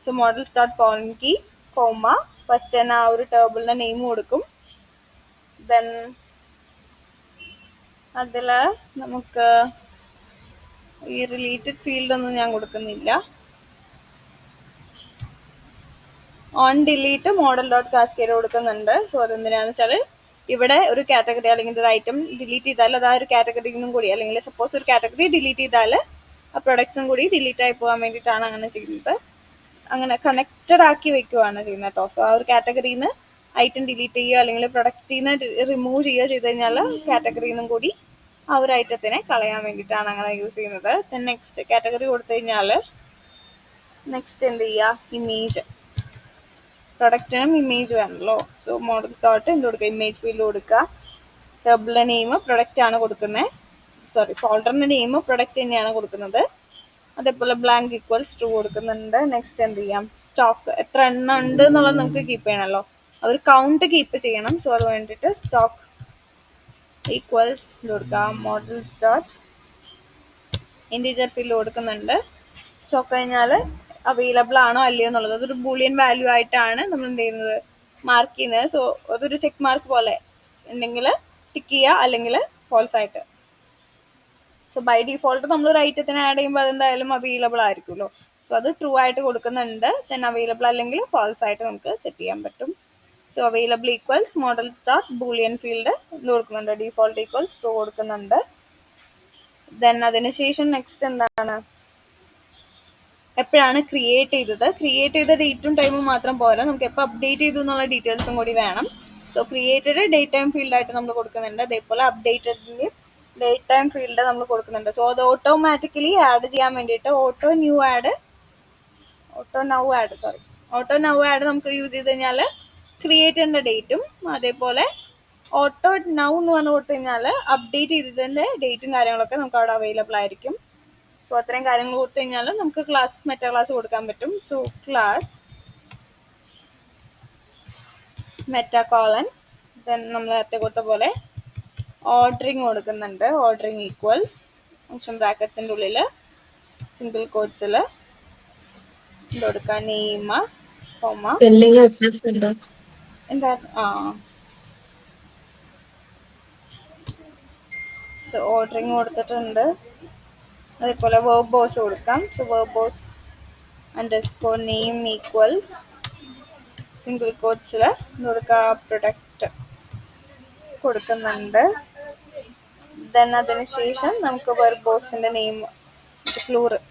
So model start foreign key comma first തന്നെ ആ ഒരു ടേബിളിന്റെ നെയിം കൊടുക്കും. ദെൻ അതിൽ നമുക്ക് ഈ റിലേറ്റഡ് ഫീൽഡ് ഒന്നും ഞാൻ കൊടുക്കുന്നില്ല. On delete model dot cascade കൊടുക്കുന്നുണ്ട്. സോ അതെന്തിനാന്ന് വെച്ചാൽ ഇവിടെ ഒരു കാറ്റഗറി അല്ലെങ്കിൽ ഒരു ഐറ്റം ഡിലീറ്റ് ചെയ്താൽ അത് ആ ഒരു കാറ്റഗറിയിൽ നിന്നും കൂടി, അല്ലെങ്കിൽ സപ്പോസ് ഒരു കാറ്റഗറി ഡിലീറ്റ് ചെയ്താൽ ആ പ്രൊഡക്ട്സും കൂടി ഡിലീറ്റ് ആയി പോകാൻ വേണ്ടിയിട്ടാണ് അങ്ങനെ ചെയ്യുന്നത്. അങ്ങനെ കണക്റ്റഡ് ആക്കി വെക്കുകയാണ് ചെയ്യുന്നത് കേട്ടോ. സോ ആ ഒരു കാറ്റഗറിയിൽ നിന്ന് ഐറ്റം ഡിലീറ്റ് ചെയ്യുക അല്ലെങ്കിൽ പ്രൊഡക്റ്റിൽ നിന്ന് റിമൂവ് ചെയ്യുക ചെയ്ത് കഴിഞ്ഞാൽ കാറ്റഗറിയിൽ നിന്നും കൂടി ആ ഒരു ഐറ്റത്തിനെ കളയാൻ വേണ്ടിയിട്ടാണ് അങ്ങനെ യൂസ് ചെയ്യുന്നത്. ദെൻ നെക്സ്റ്റ് കാറ്റഗറി കൊടുത്തു കഴിഞ്ഞാൽ നെക്സ്റ്റ് എന്ത് ചെയ്യുക, ഇമേജ്, പ്രൊഡക്റ്റിനും ഇമേജ് വേണമല്ലോ. സോ മോഡൽ ഡോട്ട് എന്ത് കൊടുക്കുക, ഇമേജ് ഫീൽഡ് കൊടുക്കുക. ടേബിളിന്റെ നെയിം പ്രൊഡക്റ്റ് ആണ് കൊടുക്കുന്നത്, ഫോൾഡറിന്റെ നെയിം പ്രൊഡക്റ്റ് തന്നെയാണ് കൊടുക്കുന്നത്. അതേപോലെ ബ്ലാങ്ക് ഈക്വൽസ് ട്രൂ കൊടുക്കുന്നുണ്ട്. നെക്സ്റ്റ് എന്ത് ചെയ്യാം, സ്റ്റോക്ക് എത്ര എണ്ണം ഉണ്ട് എന്നുള്ളത് നമുക്ക് കീപ്പ് ചെയ്യണമല്ലോ, അതൊരു കൗണ്ട് കീപ്പ് ചെയ്യണം. സോ അത് വേണ്ടിയിട്ട് സ്റ്റോക്ക് ഈക്വൽസ് കൊടുക്കാം, മോഡൽസ് ഡോട്ട് ഇൻറ്റീജർ ഫീൽഡ് കൊടുക്കുന്നുണ്ട്. സ്റ്റോക്ക് കഴിഞ്ഞാൽ അവൈലബിൾ ആണോ അല്ലയോ എന്നുള്ളത് അതൊരു ബൂളിയൻ വാല്യൂ ആയിട്ടാണ് നമ്മൾ എന്ത് ചെയ്യുന്നത്, മാർക്ക് ചെയ്യുന്നത്. സോ അതൊരു ചെക്ക് മാർക്ക് പോലെ ഉണ്ടെങ്കിൽ ടിക്ക് ചെയ്യുക, അല്ലെങ്കിൽ ഫോൾസ് ആയിട്ട്. സോ ബൈ ഡിഫോൾട്ട് നമ്മൾ ഒരു ഐറ്റത്തിന് ആഡ് ചെയ്യുമ്പോൾ അതെന്തായാലും അവൈലബിൾ ആയിരിക്കുമല്ലോ. സോ അത് ട്രൂ ആയിട്ട് കൊടുക്കുന്നുണ്ട്. ദെൻ അവൈലബിൾ അല്ലെങ്കിൽ ഫാൾസ് ആയിട്ട് നമുക്ക് സെറ്റ് ചെയ്യാൻ പറ്റും. So available equals model start Boolean field ഇത് കൊടുക്കുന്നുണ്ട്, ഡിഫോൾട്ട് ഈക്വൽസ് ട്രൂ കൊടുക്കുന്നുണ്ട്. ദെൻ അതിനുശേഷം നെക്സ്റ്റ് എന്താണ്, എപ്പോഴാണ് ക്രിയേറ്റ് ചെയ്ത ഡേറ്റും ടൈമും മാത്രം പോരാ, നമുക്ക് എപ്പോൾ അപ്ഡേറ്റ് ചെയ്തു എന്നുള്ള ഡീറ്റെയിൽസും കൂടി വേണം. സോ ക്രിയേറ്റഡ് ഡേറ്റ് ടൈം ഫീൽഡായിട്ട് നമ്മൾ കൊടുക്കുന്നുണ്ട്. അതേപോലെ അപ്ഡേറ്റഡിൻ്റെ ഡേറ്റ് ടൈം ഫീൽഡ് നമ്മൾ കൊടുക്കുന്നുണ്ട്. സോ അത് ഓട്ടോമാറ്റിക്കലി ആഡ് ചെയ്യാൻ വേണ്ടിയിട്ട് ഓട്ടോ നൗ ആഡ് നമുക്ക് യൂസ് ചെയ്ത് കഴിഞ്ഞാൽ ക്രിയേറ്റ് ചെയ്യേണ്ട ഡേറ്റും, അതേപോലെ ഓട്ടോ നൗ എന്ന് പറഞ്ഞു കൊടുത്തു കഴിഞ്ഞാൽ അപ്ഡേറ്റ് ചെയ്തതിൻ്റെ ഡേറ്റും കാര്യങ്ങളൊക്കെ നമുക്ക് അവിടെ അവൈലബിൾ ആയിരിക്കും. സോ അത്രയും കാര്യങ്ങൾ കൊടുത്തു കഴിഞ്ഞാൽ നമുക്ക് മെറ്റാ ക്ലാസ് കൊടുക്കാൻ പറ്റും. So class meta colon, then നമ്മൾ നേരത്തെ കൊടുത്ത പോലെ ഓർഡറിങ് കൊടുക്കുന്നുണ്ട്, ഓർഡറിങ് ഈക്വൽസ് ഫംഗ്ഷൻ ബ്രാക്കറ്റ്സിൻ്റെ ഉള്ളിൽ സിംഗിൾ കോട്ട്സിൽ കൊടുക്കുക, നെയിം കോമ എന്താ സോ ഓർഡറിങ് കൊടുത്തിട്ടുണ്ട്. അതേപോലെ വേർബ് ബോസ് കൊടുക്കാം. So verbose underscore name equals single കോട്ട്സിൽ കൊടുക്കുക, പ്രൊഡക്റ്റ് കൊടുക്കുന്നുണ്ട്. ദെൻ അതിനുശേഷം നമുക്ക് വെർബ് ബോസിന്റെ name plural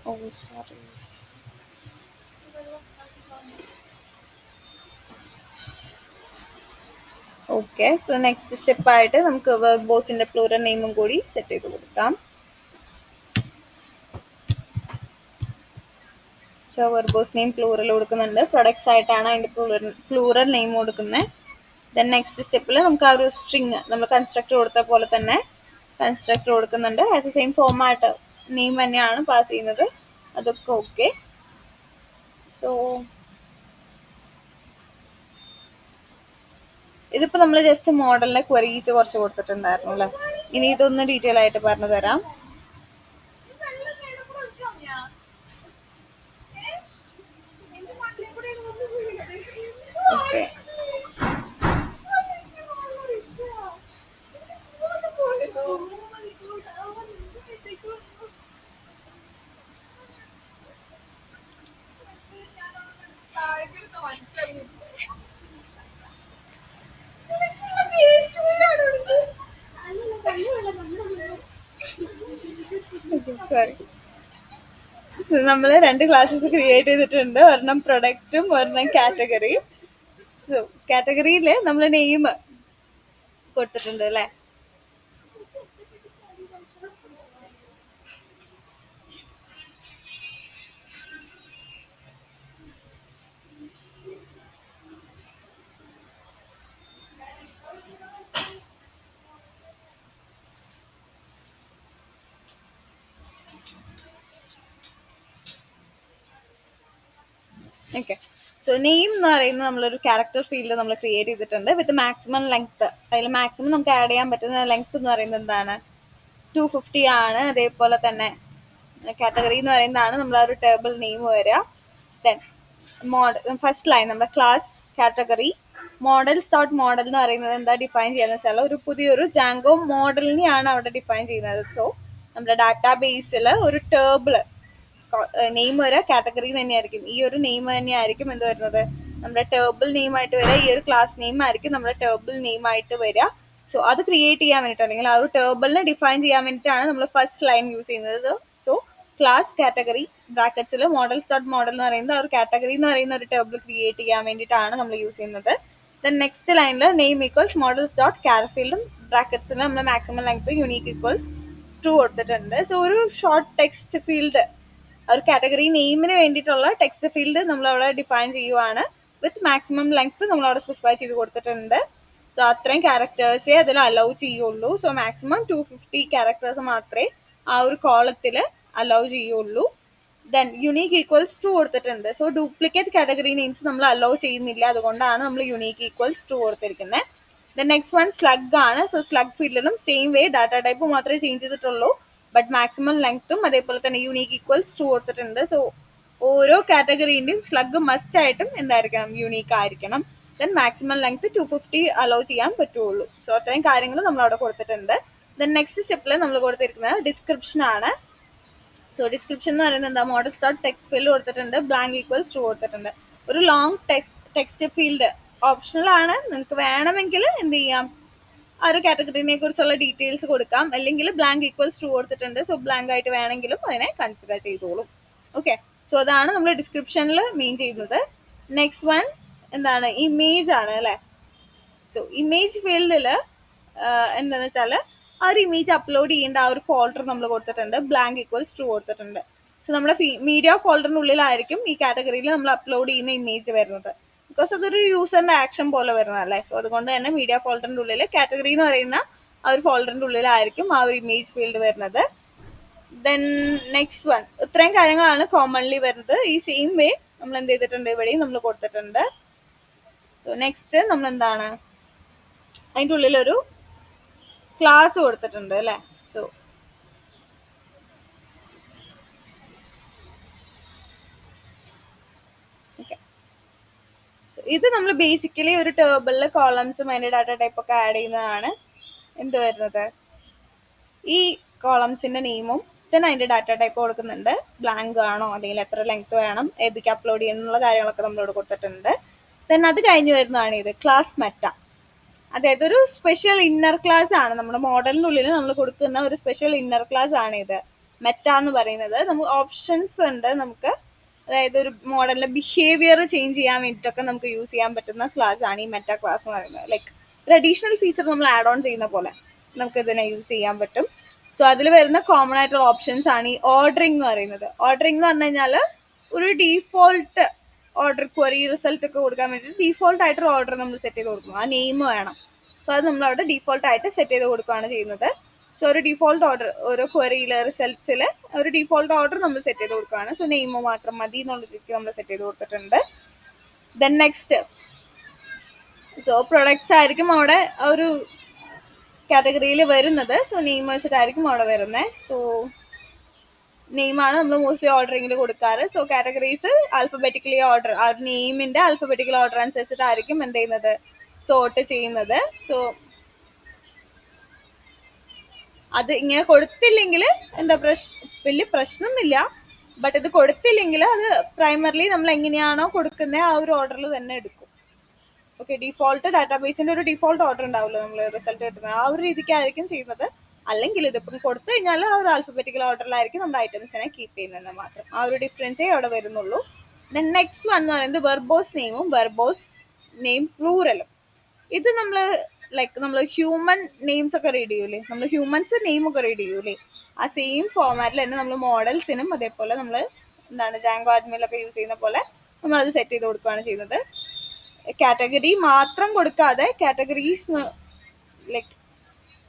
okay. So next step ആയിട്ട് നമുക്ക് വെർബ് ബോസിന്റെ പ്ലൂറൽ നെയിമും കൂടി സെറ്റ് ചെയ്ത് കൊടുക്കാം. So verb boss name plural കൊടുക്കുന്നുണ്ട്, പ്രൊഡക്ട്സ് ആയിട്ടാണ് അതിന്റെ പ്ലൂറൽ നെയിം കൊടുക്കുന്നത്. ദെൻ നെക്സ്റ്റ് സ്റ്റെപ്പിൽ നമുക്ക് ആ ഒരു സ്ട്രിങ് നമ്മൾ കൺസ്ട്രക്ടർ കൊടുത്ത പോലെ തന്നെ കൺസ്ട്രക്ടർ കൊടുക്കുന്നുണ്ട്. As A same format name തന്നെയാണ് പാസ് ചെയ്യുന്നത്, അതൊക്കെ ഓക്കെ. സോ ഇതിപ്പോ നമ്മൾ ജസ്റ്റ് മോഡലിന്റെ ക്വറീസ് കുറച്ച് കൊടുത്തിട്ടുണ്ടായിരുന്നു അല്ലേ. ഇനി ഇതൊന്ന് ഡീറ്റെയിൽ ആയിട്ട് പറഞ്ഞു തരാം. Okay, sorry. നമ്മൾ 2 ക്ലാസ്സസ് ക്രിയേറ്റ് ചെയ്തിട്ടുണ്ട്. ഒരെണ്ണം പ്രൊഡക്റ്റും ഒരെണ്ണം കാറ്റഗറിയും. സോ കാറ്റഗറിയിൽ നമ്മൾ നെയിം കൊടുത്തിട്ടുണ്ട് അല്ലേ? ഓക്കെ. സോ നെയിം എന്ന് പറയുന്നത് നമ്മളൊരു ക്യാരക്ടർ ഫീൽഡ് നമ്മൾ ക്രിയേറ്റ് ചെയ്തിട്ടുണ്ട് വിത്ത് മാക്സിമം ലെങ്ത്. അതിൽ മാക്സിമം നമുക്ക് ആഡ് ചെയ്യാൻ പറ്റുന്ന ലെങ്ത് എന്ന് പറയുന്നത് എന്താണ്? 250 ആണ്. അതേപോലെ തന്നെ കാറ്റഗറി എന്ന് പറയുന്നതാണ് നമ്മൾ ആ ഒരു ടേബിൾ നെയിം വരിക. ദെൻ ഫസ്റ്റ് ലൈൻ നമ്മുടെ class category models dot model എന്ന് പറയുന്നത് എന്താ ഡിഫൈൻ ചെയ്യുന്നത് വെച്ചാൽ ഒരു പുതിയൊരു ജാങ്കോ മോഡലിനെയാണ് അവിടെ ഡിഫൈൻ ചെയ്യുന്നത്. സോ നമ്മുടെ ഡാറ്റാ ബേസിൽ ഒരു ടേബിള് നെയിം വരെ കാറ്റഗറി തന്നെയായിരിക്കും. ഈ ഒരു നെയിം തന്നെയായിരിക്കും എന്ത് വരുന്നത്? നമ്മുടെ ടേബിൾ നെയിം ആയിട്ട് വരിക. ഈ ഒരു ക്ലാസ് നെയിം ആയിരിക്കും നമ്മുടെ ടേബിൾ നെയിം ആയിട്ട് വരിക. സോ അത് ക്രിയേറ്റ് ചെയ്യാൻ വേണ്ടിയിട്ട് അല്ലെങ്കിൽ ആ ഒരു ടേബിളിനെ ഡിഫൈൻ ചെയ്യാൻ വേണ്ടിയിട്ടാണ് നമ്മൾ ഫസ്റ്റ് ലൈൻ യൂസ് ചെയ്യുന്നത്. സോ ക്ലാസ് കാറ്റഗറി ബ്രാക്കറ്റ്സിൽ മോഡൽസ് ഡോട്ട് മോഡൽ എന്ന് പറയുന്നത് ആ ഒരു കാറ്റഗറി എന്ന് പറയുന്ന ഒരു ടേബിൾ ക്രിയേറ്റ് ചെയ്യാൻ വേണ്ടിയിട്ടാണ് നമ്മൾ യൂസ് ചെയ്യുന്നത്. ദെൻ നെക്സ്റ്റ് ലൈനിൽ നെയിം ഈക്വൽസ് മോഡൽസ് ഡോട്ട് കാരഫീൽഡും ബ്രാക്കറ്റ്സിൽ നമ്മൾ maximum length unique equals true കൊടുത്തിട്ടുണ്ട്. സോ ഒരു ഷോർട്ട് ടെക്സ്റ്റ് ഫീൽഡ് ഒരു കാറ്റഗറി നെയിമിന് വേണ്ടിയിട്ടുള്ള ടെക്സ്റ്റ് ഫീൽഡ് നമ്മളവിടെ ഡിഫൈൻ ചെയ്യുവാണ്. വിത്ത് മാക്സിമം ലെങ്ത് നമ്മളവിടെ സ്പെസിഫൈ ചെയ്ത് കൊടുത്തിട്ടുണ്ട്. സോ അത്രയും ക്യാരക്ടേഴ്സേ അതിൽ അലൗ ചെയ്യുള്ളൂ. സോ മാക്സിമം 250 ക്യാരക്ടേഴ്സ് മാത്രമേ ആ ഒരു കോളത്തിൽ അലൗ ചെയ്യുള്ളൂ. ദെൻ യുണീക്ക് ഈക്വൽസ് ടു കൊടുത്തിട്ടുണ്ട്. സോ ഡ്യൂപ്ലിക്കേറ്റ് കാറ്റഗറി നെയിംസ് നമ്മൾ അലൗ ചെയ്യുന്നില്ല. അതുകൊണ്ടാണ് നമ്മൾ യുണീക്ക് ഈക്വൽസ് ടു കൊടുത്തിരിക്കുന്നത്. ദെൻ നെക്സ്റ്റ് വൺ സ്ലഗ് ആണ്. സോ സ്ലഗ് ഫീൽഡിലും സെയിം വേ ഡാറ്റ ടൈപ്പ് മാത്രമേ ചേഞ്ച് ചെയ്തിട്ടുള്ളൂ. ബട്ട് മാക്സിമം ലെങ്ത്തും അതേപോലെ തന്നെ യുണീക്ക് ഈക്വൽസ് ടു കൊടുത്തിട്ടുണ്ട്. സോ ഓരോ കാറ്റഗറീൻ്റെയും സ്ലഗ് മസ്റ്റ് ആയിട്ടും എന്തായിരിക്കണം? യുണീക്ക് ആയിരിക്കണം. ദെൻ മാക്സിമം ലെങ്ത് 250 അലൗ ചെയ്യാൻ പറ്റുള്ളൂ. സോ അത്രയും കാര്യങ്ങൾ നമ്മൾ അവിടെ കൊടുത്തിട്ടുണ്ട്. ദെൻ നെക്സ്റ്റ് സ്റ്റെപ്പിൽ നമ്മൾ കൊടുത്തിരിക്കുന്നത് ഡിസ്ക്രിപ്ഷൻ ആണ്. സോ ഡിസ്ക്രിപ്ഷൻ എന്ന് പറയുന്നത് എന്താ? മോഡൽസ് ഡോട്ട് ടെക്സ്റ്റ് ഫീൽഡ് കൊടുത്തിട്ടുണ്ട്. ബ്ലാങ്ക് ഈക്വൽസ് ടു കൊടുത്തിട്ടുണ്ട്. ഒരു ലോങ് ടെക്സ്റ്റ് ഫീൽഡ് ഓപ്ഷണൽ ആണ്. നിങ്ങൾക്ക് വേണമെങ്കിൽ എന്ത് ചെയ്യാം? ആ ഒരു കാറ്റഗറിനെ കുറിച്ചുള്ള ഡീറ്റെയിൽസ് കൊടുക്കാം. അല്ലെങ്കിൽ ബ്ലാങ്ക് ഈക്വൽസ് ടു കൊടുത്തിട്ടുണ്ട്. സോ ബ്ലാങ്ക് ആയിട്ട് വേണമെങ്കിലും അതിനെ കൺസിഡർ ചെയ്തോളും. ഓക്കെ. സോ അതാണ് നമ്മൾ ഡിസ്ക്രിപ്ഷനിൽ മീൻ ചെയ്യുന്നത്. നെക്സ്റ്റ് വൺ എന്താണ്? ഇമേജ് ആണ് അല്ലേ? സോ ഇമേജ് ഫീൽഡിൽ എന്താണെന്ന് വെച്ചാൽ ആ ഒരു ഇമേജ് അപ്ലോഡ് ചെയ്യേണ്ട ആ ഒരു ഫോൾഡർ നമ്മൾ കൊടുത്തിട്ടുണ്ട്. ബ്ലാങ്ക് ഈക്വൽസ് ടു കൊടുത്തിട്ടുണ്ട്. സോ നമ്മുടെ മീഡിയ ഫോൾഡറിനുള്ളിലായിരിക്കും ഈ കാറ്റഗറിയിൽ നമ്മൾ അപ്ലോഡ് ചെയ്യുന്ന ഇമേജ് വരുന്നത്. ബിക്കോസ് അതൊരു യൂസറിന്റെ ആക്ഷൻ പോലെ വരുന്നതല്ലേ. സോ അതുകൊണ്ട് തന്നെ മീഡിയ ഫോൾഡറിന്റെ ഉള്ളിൽ കാറ്റഗറി എന്ന് പറയുന്ന ആ ഒരു ഫോൾഡറിന്റെ ഉള്ളിലായിരിക്കും ആ ഒരു ഇമേജ് ഫീൽഡ് വരുന്നത്. ദെൻ നെക്സ്റ്റ് വൺ ഇത്രയും കാര്യങ്ങളാണ് കോമൺലി വരുന്നത്. ഈ സെയിം വേ നമ്മൾ എന്ത് ചെയ്തിട്ടുണ്ട്? ഇവിടെയും നമ്മൾ കൊടുത്തിട്ടുണ്ട്. സോ നെക്സ്റ്റ് നമ്മൾ എന്താണ്? അതിൻ്റെ ഉള്ളിലൊരു ക്ലാസ് കൊടുത്തിട്ടുണ്ട് അല്ലേ? So okay. സോ ഇത് നമ്മൾ ബേസിക്കലി ഒരു ടേബിളിൽ കോളംസും അതിൻ്റെ ഡാറ്റ ടൈപ്പ് ഒക്കെ ആഡ് ചെയ്യുന്നതാണ്. എന്ത് വരുന്നത്? ഈ കോളംസിന്റെ നെയിമും then അതിന്റെ ഡാറ്റ ടൈപ്പ് കൊടുക്കുന്നുണ്ട്. ബ്ലാങ്ക് ആണോ അല്ലെങ്കിൽ എത്ര ലെങ്ത് വേണം, ഏതൊക്കെ അപ്ലോഡ് ചെയ്യാനുള്ള കാര്യങ്ങളൊക്കെ നമ്മളോട് കൊടുത്തിട്ടുണ്ട്. then അത് കഴിഞ്ഞ് വരുന്നതാണ് ഇത് ക്ലാസ് മെറ്റ. അതായത് ഒരു സ്പെഷ്യൽ ഇന്നർ ക്ലാസ് ആണ്. നമ്മുടെ മോഡലിനുള്ളിൽ നമ്മൾ കൊടുക്കുന്ന ഒരു സ്പെഷ്യൽ ഇന്നർ ക്ലാസ് ആണ് ഇത് മെറ്റ എന്ന് പറയുന്നത്. നമുക്ക് ഓപ്ഷൻസ് ഉണ്ട്. നമുക്ക് അതായത് ഒരു മോഡലിന്റെ ബിഹേവിയർ ചേഞ്ച് ചെയ്യാൻ വേണ്ടിയിട്ടൊക്കെ നമുക്ക് യൂസ് ചെയ്യാൻ പറ്റുന്ന ക്ലാസ് ആണ് ഈ മെറ്റ ക്ലാസ് എന്ന് പറയുന്നത്. ലൈക്ക് ഒരു അഡീഷണൽ ഫീച്ചർ നമ്മൾ ആഡ് ഓൺ ചെയ്യുന്ന പോലെ നമുക്ക് ഇതിനെ യൂസ് ചെയ്യാൻ പറ്റും. സോ അതിൽ വരുന്ന കോമൺ ആയിട്ടുള്ള ഓപ്ഷൻസ് ആണ് ഈ ഓർഡറിംഗ് എന്ന് പറയുന്നത്. ഓർഡറിംഗ് എന്ന് പറഞ്ഞു കഴിഞ്ഞാൽ ഒരു ഡീഫോൾട്ട് ഓർഡർ ക്വറി റിസൾട്ട് ഒക്കെ കൊടുക്കാൻ വേണ്ടിയിട്ട് ഡീഫോൾട്ട് ആയിട്ടൊരു ഓർഡർ നമ്മൾ സെറ്റ് ചെയ്ത് കൊടുക്കും. ആ നെയിം വേണം. സോ അത് നമ്മൾ അവിടെ ഡീഫോൾട്ട് ആയിട്ട് സെറ്റ് ചെയ്ത് കൊടുക്കുകയാണ് ചെയ്യുന്നത്. സോ ഒരു ഡീഫോൾട്ട് ഓർഡർ ഓരോ ക്വറിയിൽ റിസൾട്ട്സിൽ ഒരു ഡീഫോൾട്ട് ഓർഡർ നമ്മൾ സെറ്റ് ചെയ്ത് കൊടുക്കുകയാണ്. സോ നെയിം മാത്രം മതി എന്നുള്ള രീതിക്ക് നമ്മൾ സെറ്റ് ചെയ്ത് കൊടുത്തിട്ടുണ്ട്. ദെൻ നെക്സ്റ്റ് സോ പ്രൊഡക്ട്സ് ആയിരിക്കും അവിടെ ഒരു കാറ്റഗറിയിൽ വരുന്നത്. സോ നെയിം വെച്ചിട്ടായിരിക്കും അവിടെ വരുന്നത്. സോ നെയിമാണ് നമ്മൾ മോസ്റ്റ്ലി ഓർഡറിങ്ങിൽ കൊടുക്കാറ്. സോ കാറ്റഗറീസ് ആൽഫബറ്റിക്കലി ഓർഡർ ആ ഒരു നെയിമിന്റെ ആൽഫബറ്റിക്കൽ ഓർഡർ അനുസരിച്ചിട്ടായിരിക്കും എന്ത് ചെയ്യുന്നത്? സോർട്ട് ചെയ്യുന്നത്. സോ അത് ഇങ്ങനെ കൊടുത്തില്ലെങ്കിൽ എന്താ വലിയ പ്രശ്നമൊന്നുമില്ല. ബട്ട് ഇത് കൊടുത്തില്ലെങ്കിൽ അത് പ്രൈമറിലി നമ്മൾ എങ്ങനെയാണോ കൊടുക്കുന്നത് ആ ഒരു ഓർഡറിൽ തന്നെ എടുക്കും. ഓക്കെ. ഡിഫോൾട്ട് ഡാറ്റാബേസിന്റെ ഒരു ഡിഫോൾട്ട് ഓർഡർ ഉണ്ടാവുമല്ലോ നമ്മൾ റിസൾട്ട് കിട്ടുന്നത്. ആ ഒരു രീതിക്കായിരിക്കും ചെയ്യുന്നത്. അല്ലെങ്കിൽ ഇതിപ്പം കൊടുത്തു കഴിഞ്ഞാൽ ആ ഒരു ആൽഫബറ്റിക്കൽ ഓർഡറിലായിരിക്കും നമ്മുടെ ഐറ്റംസിനെ കീപ്പ് ചെയ്യുന്നത് മാത്രം. ആ ഒരു ഡിഫറൻസേ അവിടെ വരുന്നുള്ളൂ. ദെൻ നെക്സ്റ്റ് വൺ എന്ന് പറയുന്നത് വെർബോസ് നെയിമും വെർബോസ് നെയിം പ്ലൂറലും. ഇത് നമ്മൾ ലൈക്ക് നമ്മൾ ഹ്യൂമൻ നെയിംസ് ഒക്കെ റീഡ് ചെയ്യൂലേ, നമ്മൾ ഹ്യൂമൻസ് നെയിം ഒക്കെ റീഡ് ചെയ്യൂലേ, ആ സെയിം ഫോർമാറ്റിൽ തന്നെ നമ്മൾ മോഡൽസിനും അതേപോലെ നമ്മൾ എന്താണ് ജാങ്കോ അഡ്മിലൊക്കെ യൂസ് ചെയ്യുന്ന പോലെ നമ്മൾ അത് സെറ്റ് ചെയ്ത് കൊടുക്കുകയാണ് ചെയ്യുന്നത്. കാറ്റഗറി മാത്രം കൊടുക്കാതെ കാറ്റഗറീസ് ലൈക്ക്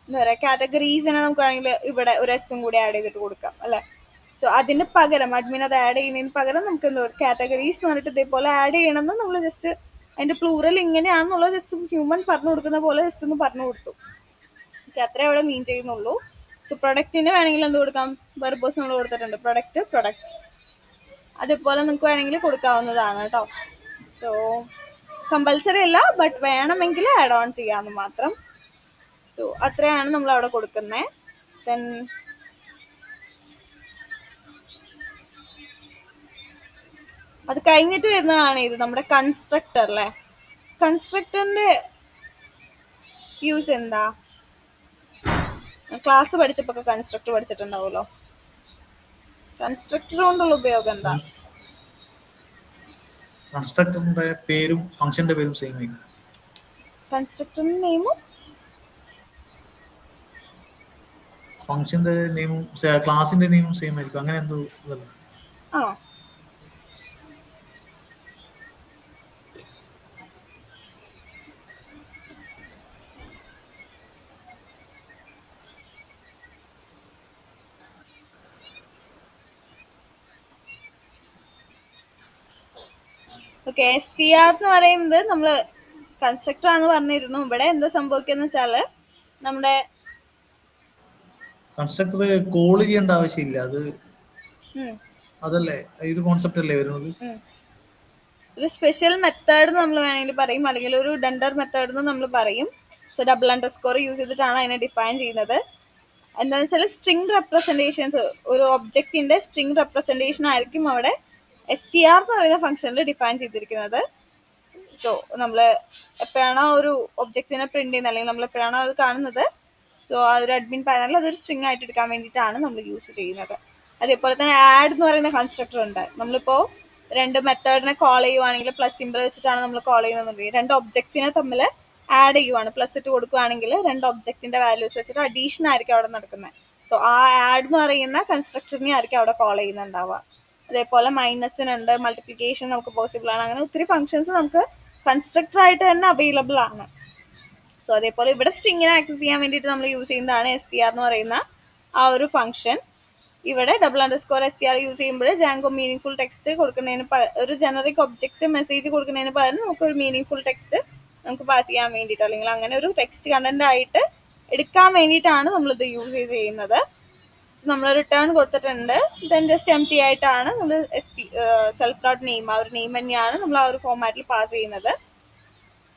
എന്താ പറയുക, കാറ്റഗറീസിനെ നമുക്ക് വേണമെങ്കിൽ ഇവിടെ ഒരു എസ്സും കൂടി ആഡ് ചെയ്തിട്ട് കൊടുക്കാം അല്ലേ. സോ അതിന് പകരം അഡ്മിൻ അത് ആഡ് ചെയ്യുന്നതിന് പകരം നമുക്ക് എന്താ പറയുക, കാറ്റഗറീസ് എന്ന് പറഞ്ഞിട്ട് ഇതേപോലെ ആഡ് ചെയ്യണമെന്ന് നമ്മൾ ജസ്റ്റ് അതിൻ്റെ പ്ലൂറൽ ഇങ്ങനെയാണെന്നുള്ളത് ജസ്റ്റ് ഹ്യൂമൻ പറഞ്ഞു കൊടുക്കുന്ന പോലെ ജസ്റ്റ് ഒന്ന് പറഞ്ഞു കൊടുത്തു. അത്രേ അവിടെ മീൻ ചെയ്യുന്നുള്ളൂ. സോ പ്രൊഡക്റ്റിന് വേണമെങ്കിൽ എന്ത് കൊടുക്കാം, വെർബോസ് നമ്മൾ കൊടുത്തിട്ടുണ്ട്, പ്രൊഡക്റ്റ് പ്രൊഡക്ട്സ് അതേപോലെ നിങ്ങൾക്ക് വേണമെങ്കിൽ കൊടുക്കാവുന്നതാണ് കേട്ടോ. സോ കമ്പൽസറി അല്ല, ബട്ട് വേണമെങ്കിൽ ആഡ് ഓൺ ചെയ്യാമെന്ന് മാത്രം. സോ അത്രയാണ് നമ്മൾ അവിടെ കൊടുക്കുന്നത്. ദെൻ അത് കഴിഞ്ഞിട്ട് വരുന്നതാണ് ഇത് നമ്മുടെ കൺസ്ട്രക്ടർ അല്ലേ. കൺസ്ട്രക്ടറിന്റെ യൂസ് എന്താ, ക്ലാസ് പഠിച്ചപ്പോൾ കൺസ്ട്രക്ടർ പഠിച്ചിട്ടുണ്ടാവുമല്ലോ. കൺസ്ട്രക്ടർ കൊണ്ടുള്ള ഉപയോഗം എന്താ? കൺസ്ട്രക്ടറിന്റെ പേരും ഫംഗ്ഷന്റെ പേരും സെയിം ആയിരിക്കും. കൺസ്ട്രക്ടറിന്റെ നെയിമും ഫംഗ്ഷന്റെ നെയിമും ക്ലാസിന്റെ നെയിമും സെയിം ആയിരിക്കും. അങ്ങനെ എന്തോ ഇതല്ല. ആ ഓക്കെ. str എന്ന് പറയുന്നത് നമ്മൾ കൺസ്ട്രക്ടർ ആണെന്ന് പറഞ്ഞിരുന്നു. ഇവിടെ എന്താ സംഭവിക്കുന്ന വെച്ചാല് നമ്മുടെ കൺസ്ട്രക്ടർ കോൾ ചെയ്യേണ്ട ആവശ്യമില്ല. അതല്ലേ ഒരു കോൺസെപ്റ്റ് അല്ലേ വരുന്നത്. ഒരു സ്പെഷ്യൽ മെത്തേഡ് നമ്മൾ വേണമെങ്കിൽ പറയും, അല്ലെങ്കിൽ ഒരു ഡെൻഡർ മെത്തേഡ് എന്ന് നമ്മൾ പറയും. സോ ഡബിൾ അണ്ടർസ്കോർ യൂസ് ചെയ്തിട്ടാണ് അതിനെ ഡിഫൈൻ ചെയ്യുന്നത്. എന്താണെന്ന് വെച്ചാൽ സ്ട്രിംഗ് റെപ്രസെൻറ്റേഷൻസ്, ഒരു ഒബ്ജക്റ്റിന്റെ സ്ട്രിംഗ് റെപ്രസെൻറ്റേഷൻ ആയിരിക്കും അവിടെ str എന്ന് പറയുന്ന ഫംഗ്ഷനിൽ ഡിഫൈൻ ചെയ്തിരിക്കുന്നത്. സോ നമ്മൾ എപ്പോഴാണോ ഒരു ഒബ്ജക്റ്റിനെ പ്രിന്റ് ചെയ്യുന്നത്, അല്ലെങ്കിൽ നമ്മൾ എപ്പോഴാണോ അത് കാണുന്നത്, സോ ആ ഒരു അഡ്മിൻ പാനലിൽ അതൊരു സ്ട്രിംഗ് ആയിട്ട് എടുക്കാൻ വേണ്ടിയിട്ടാണ് നമ്മൾ യൂസ് ചെയ്യുന്നത്. അതേപോലെ തന്നെ ആഡ് എന്ന് പറയുന്ന കൺസ്ട്രക്ടർ ഉണ്ട്. നമ്മളിപ്പോൾ രണ്ട് മെത്തേഡിനെ കോൾ ചെയ്യുവാണെങ്കിൽ പ്ലസ് സിമ്പിൾ വെച്ചിട്ടാണ് നമ്മൾ കോൾ ചെയ്യുന്നത്. രണ്ട് ഒബ്ജക്ട്സിനെ തമ്മിൽ ആഡ് ചെയ്യുവാണ്, പ്ലസ് ഇട്ട് കൊടുക്കുകയാണെങ്കിൽ രണ്ട് ഒബ്ജക്റ്റിന്റെ വാല്യൂസ് വെച്ചിട്ട് അഡീഷൻ ആയിരിക്കും അവിടെ നടക്കുന്നത്. സോ ആ ആഡ് എന്ന് പറയുന്ന കൺസ്ട്രക്ടറിനെ ആയിരിക്കും അവിടെ കോൾ ചെയ്യുന്നുണ്ടാവുക. അതേപോലെ മൈനസിനുണ്ട്, മൾട്ടിപ്ലിക്കേഷൻ നമുക്ക് പോസിബിൾ ആണ്. അങ്ങനെ ഒത്തിരി ഫംഗ്ഷൻസ് നമുക്ക് കൺസ്ട്രക്ടർ ആയിട്ട് തന്നെ അവൈലബിൾ ആണ്. സോ അതേപോലെ ഇവിടെ സ്ട്രിങ്ങിനെ ആക്സസ് ചെയ്യാൻ വേണ്ടിയിട്ട് നമ്മൾ യൂസ് ചെയ്യുന്നതാണ് str എന്ന് പറയുന്ന ആ ഒരു ഫംഗ്ഷൻ. ഇവിടെ ഡബിൾ അണ്ടർസ്കോർ str യൂസ് ചെയ്യുമ്പോൾ ജാങ്കോ മീനിങ് ഫുൾ ടെക്സ്റ്റ് കൊടുക്കുന്നതിന് ഒരു ജനറിക് ഒബ്ജക്റ്റ് മെസ്സേജ് കൊടുക്കുന്നതിന് പകരം നമുക്കൊരു മീനിങ് ഫുൾ ടെക്സ്റ്റ് നമുക്ക് പാസ് ചെയ്യാൻ വേണ്ടിയിട്ട്, അല്ലെങ്കിൽ അങ്ങനെ ഒരു ടെക്സ്റ്റ് കണ്ടന്റ് ആയിട്ട് എടുക്കാൻ വേണ്ടിയിട്ടാണ് നമ്മളിത് യൂസ് ചെയ്യുന്നത്. നമ്മൾ റിട്ടേൺ കൊടുത്തിട്ടുണ്ട്. ദെൻ ജസ്റ്റ് എം ടി ആയിട്ടാണ് നമ്മൾ സെൽഫ് ഡോട്ട് നെയിം, ആ ഒരു നെയിം തന്നെയാണ് നമ്മൾ ആ ഒരു ഫോമാറ്റിൽ പാസ് ചെയ്യുന്നത്.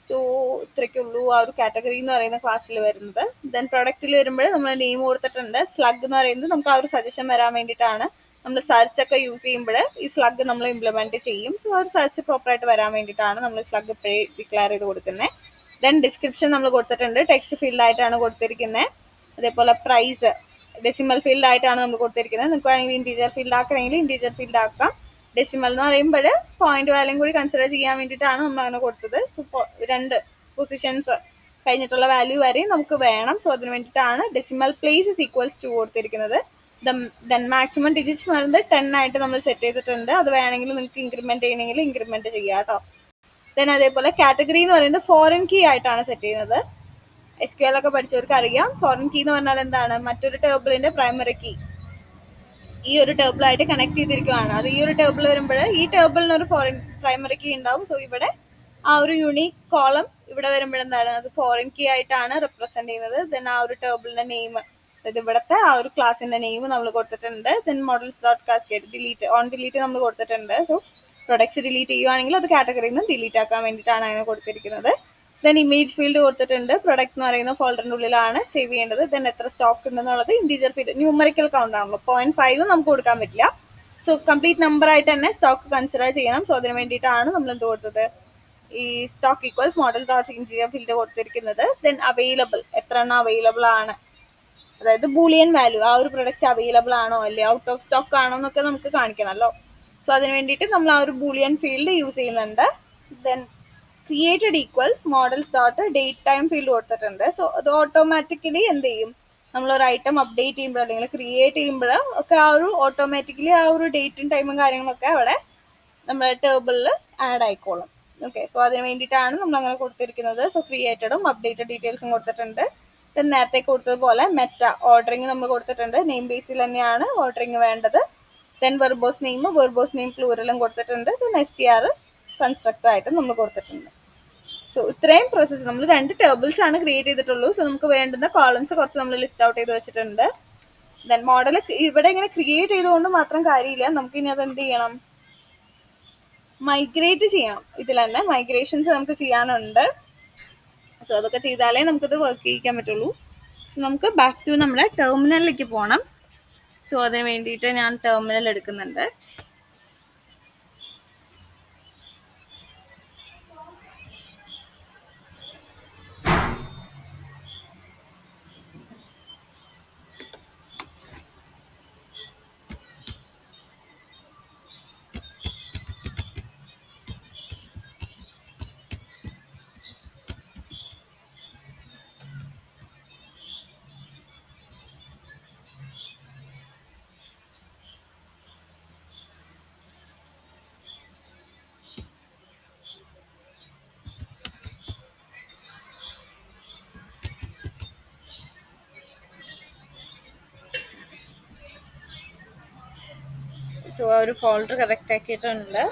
സോ ഇത്രയ്ക്കുള്ളൂ ആ ഒരു കാറ്റഗറി എന്ന് പറയുന്ന ക്ലാസ്സിൽ വരുന്നത്. ദെൻ പ്രൊഡക്റ്റിൽ വരുമ്പോൾ നമ്മൾ നെയിം കൊടുത്തിട്ടുണ്ട്. സ്ലഗ് എന്ന് പറയുന്നത് നമുക്ക് ആ ഒരു സജഷൻ വരാൻ വേണ്ടിയിട്ടാണ്. നമ്മൾ സെർച്ച് ഒക്കെ യൂസ് ചെയ്യുമ്പോൾ ഈ സ്ലഗ് നമ്മൾ ഇംപ്ലിമെന്റ് ചെയ്യും. സോ ആ ഒരു സെർച്ച് പ്രോപ്പറായിട്ട് വരാൻ വേണ്ടിയിട്ടാണ് നമ്മൾ സ്ലഗ് ഇപ്പോഴേ ഡിക്ലെയർ ചെയ്ത് കൊടുക്കുന്നത്. ദെൻ ഡിസ്ക്രിപ്ഷൻ നമ്മൾ കൊടുത്തിട്ടുണ്ട്, ടെക്സ്റ്റ് ഫീൽഡായിട്ടാണ് കൊടുത്തിരിക്കുന്നത്. അതേപോലെ പ്രൈസ് ഡെസിമൽ ഫീൽഡ് ആയിട്ടാണ് നമ്മൾ കൊടുത്തിരിക്കുന്നത്. നിങ്ങൾക്ക് വേണമെങ്കിൽ ഇൻറ്റീജർ ഫീൽഡ് ആക്കണമെങ്കിൽ ഇൻറ്റീജർ ഫീൽഡ് ആക്കാം. ഡെസിമൽ എന്ന് പറയുമ്പോൾ പോയിന്റ് വാല്യൂം കൂടി കൺസിഡർ ചെയ്യാൻ വേണ്ടിയിട്ടാണ് നമ്മൾ അങ്ങനെ കൊടുത്തത്. സോ രണ്ട് പൊസിഷൻസ് കഴിഞ്ഞിട്ടുള്ള വാല്യൂ വരെയും നമുക്ക് വേണം. സോ അതിന് വേണ്ടിയിട്ടാണ് ഡെസിമൽ പ്ലേസ് ഈക്വൽസ് ടു കൊടുത്തിരിക്കുന്നത്. ദെൻ മാക്സിമം ഡിജിറ്റ്സ് എന്ന് പറയുന്നത് 10 ആയിട്ട് നമ്മൾ സെറ്റ് ചെയ്തിട്ടുണ്ട്. അത് വേണമെങ്കിൽ നിങ്ങൾക്ക് ഇൻക്രിമെന്റ് ചെയ്യണമെങ്കിൽ ഇൻക്രിമെന്റ് ചെയ്യാം കേട്ടോ. ദെൻ അതേപോലെ കാറ്റഗറി എന്ന് പറയുന്നത് ഫോറിൻ കീ ആയിട്ടാണ് സെറ്റ് ചെയ്യുന്നത്. SQL ഒക്കെ പഠിച്ചവർക്ക് അറിയാം, ഫോറിൻ കീ എന്ന് പറഞ്ഞാൽ എന്താണ്, മറ്റൊരു ടേബിളിന്റെ പ്രൈമറി കീ ഈ ഒരു ടേബിളായിട്ട് കണക്ട് ചെയ്തിരിക്കുകയാണ്. അത് ഈ ഒരു ടേബിൾ വരുമ്പോൾ ഈ ടേബിളിന് ഒരു ഫോറിൻ പ്രൈമറി കീ ഉണ്ടാവും. സോ ഇവിടെ ആ ഒരു യൂണീക് കോളം ഇവിടെ വരുമ്പോഴെന്താണ്, അത് ഫോറിൻ കീ ആയിട്ടാണ് റെപ്രസെന്റ് ചെയ്യുന്നത്. ദെൻ ആ ഒരു ടേബിളിന്റെ നെയിം, അതായത് ഇവിടുത്തെ ആ ഒരു ക്ലാസിന്റെ നെയിം നമ്മൾ കൊടുത്തിട്ടുണ്ട്. Then models dot cascade delete on delete നമ്മൾ കൊടുത്തിട്ടുണ്ട്. സോ പ്രൊഡക്ട്സ് ഡിലീറ്റ് ചെയ്യുവാണെങ്കിൽ അത് കാറ്റഗറിയിൽ നിന്ന് ഡിലീറ്റ് ആക്കാൻ വേണ്ടിയിട്ടാണ് അങ്ങനെ കൊടുത്തിരിക്കുന്നത്. ദെൻ ഇമേജ് ഫീൽഡ് കൊടുത്തിട്ടുണ്ട്. പ്രൊഡക്റ്റ് എന്ന് പറയുന്ന ഫോൾഡറിൻ്റെ ഉള്ളിലാണ് സേവ് ചെയ്യേണ്ടത്. ദെൻ എത്ര സ്റ്റോക്ക് ഉണ്ടെന്നുള്ളത് ഇൻറ്റീജർ ഫീൽഡ്, ന്യൂമറിക്കൽ കൗണ്ട് ആണല്ലോ, 0.5 നമുക്ക് കൊടുക്കാൻ പറ്റില്ല. സോ കംപ്ലീറ്റ് നമ്പർ ആയിട്ട് തന്നെ സ്റ്റോക്ക് കൺസിഡർ ചെയ്യണം. സോ അതിന് വേണ്ടിയിട്ടാണ് നമ്മൾ എന്ത് കൊടുത്തത്, ഈ stock equals model dot integer field കൊടുത്തിരിക്കുന്നത്. ദെൻ അവൈലബിൾ, എത്ര എണ്ണം അവൈലബിൾ ആണ് അതായത് ബൂളിയൻ വാല്യൂ, ആ ഒരു പ്രൊഡക്റ്റ് അവൈലബിൾ ആണോ അല്ലേ, ഔട്ട് ഓഫ് സ്റ്റോക്ക് ആണോ എന്നൊക്കെ നമുക്ക് കാണിക്കണമല്ലോ. സോ അതിന് വേണ്ടിയിട്ട് നമ്മൾ ആ ഒരു ബൂളിയൻ ഫീൽഡ് യൂസ് ചെയ്യുന്നുണ്ട്. Then created equals models dot date time field കൊടുത്തിട്ടുണ്ട്. സോ അത് ഓട്ടോമാറ്റിക്കലി എന്ത് ചെയ്യും, നമ്മളൊരു ഐറ്റം അപ്ഡേറ്റ് ചെയ്യുമ്പോൾ അല്ലെങ്കിൽ ക്രിയേറ്റ് ചെയ്യുമ്പോൾ ഒക്കെ ആ ഒരു ഓട്ടോമാറ്റിക്കലി ആ ഒരു ഡേറ്റും ടൈമും കാര്യങ്ങളൊക്കെ അവിടെ നമ്മുടെ ടേബിളിൽ ആഡ് ആയിക്കോളും. ഓക്കെ, സോ അതിന് വേണ്ടിയിട്ടാണ് നമ്മൾ അങ്ങനെ കൊടുത്തിരിക്കുന്നത്. സോ ക്രിയേറ്റഡും അപ്ഡേറ്റഡ് ഡീറ്റെയിൽസും കൊടുത്തിട്ടുണ്ട്. ദെൻ നേരത്തെ കൊടുത്തതുപോലെ മെറ്റ ഓർഡറിങ് നമ്മൾ കൊടുത്തിട്ടുണ്ട്. നെയിം ബേസിൽ തന്നെയാണ് ഓർഡറിങ് വേണ്ടത്. ദെൻ വെർബോസ് നെയിം പ്ലൂറലും കൊടുത്തിട്ടുണ്ട്. ദെൻ STR കൺസ്ട്രക്ടർ ആയിട്ട് നമ്മൾ കൊടുത്തിട്ടുണ്ട്. സോ ഇത്രയും പ്രോസസ്സ് നമ്മൾ 2 ടേബിൾസ് ആണ് ക്രിയേറ്റ് ചെയ്തിട്ടുള്ളൂ. സോ നമുക്ക് വേണ്ടുന്ന കോളംസ് കുറച്ച് നമ്മൾ ലിസ്റ്റ് ഔട്ട് ചെയ്ത് വെച്ചിട്ടുണ്ട്. ദെൻ മോഡൽ ഇവിടെ ഇങ്ങനെ ക്രിയേറ്റ് ചെയ്തുകൊണ്ട് മാത്രം കാര്യമില്ല, നമുക്ക് ഇനി അത് എന്ത് ചെയ്യണം, മൈഗ്രേറ്റ് ചെയ്യണം. ഇതിൽ തന്നെ മൈഗ്രേഷൻസ് നമുക്ക് ചെയ്യാനുണ്ട്. സോ അതൊക്കെ ചെയ്താലേ നമുക്കിത് വർക്ക് ചെയ്യിക്കാൻ പറ്റുള്ളൂ. സോ നമുക്ക് ബാക്ക് ടു നമ്മുടെ ടെർമിനലിലേക്ക് പോകണം. സോ അതിന് വേണ്ടിയിട്ട് ഞാൻ ടെർമിനൽ എടുക്കുന്നുണ്ട്. സോ ആ ഒരു ഫോൾഡർ കറക്റ്റ് ആക്കിയിട്ടുണ്ട്.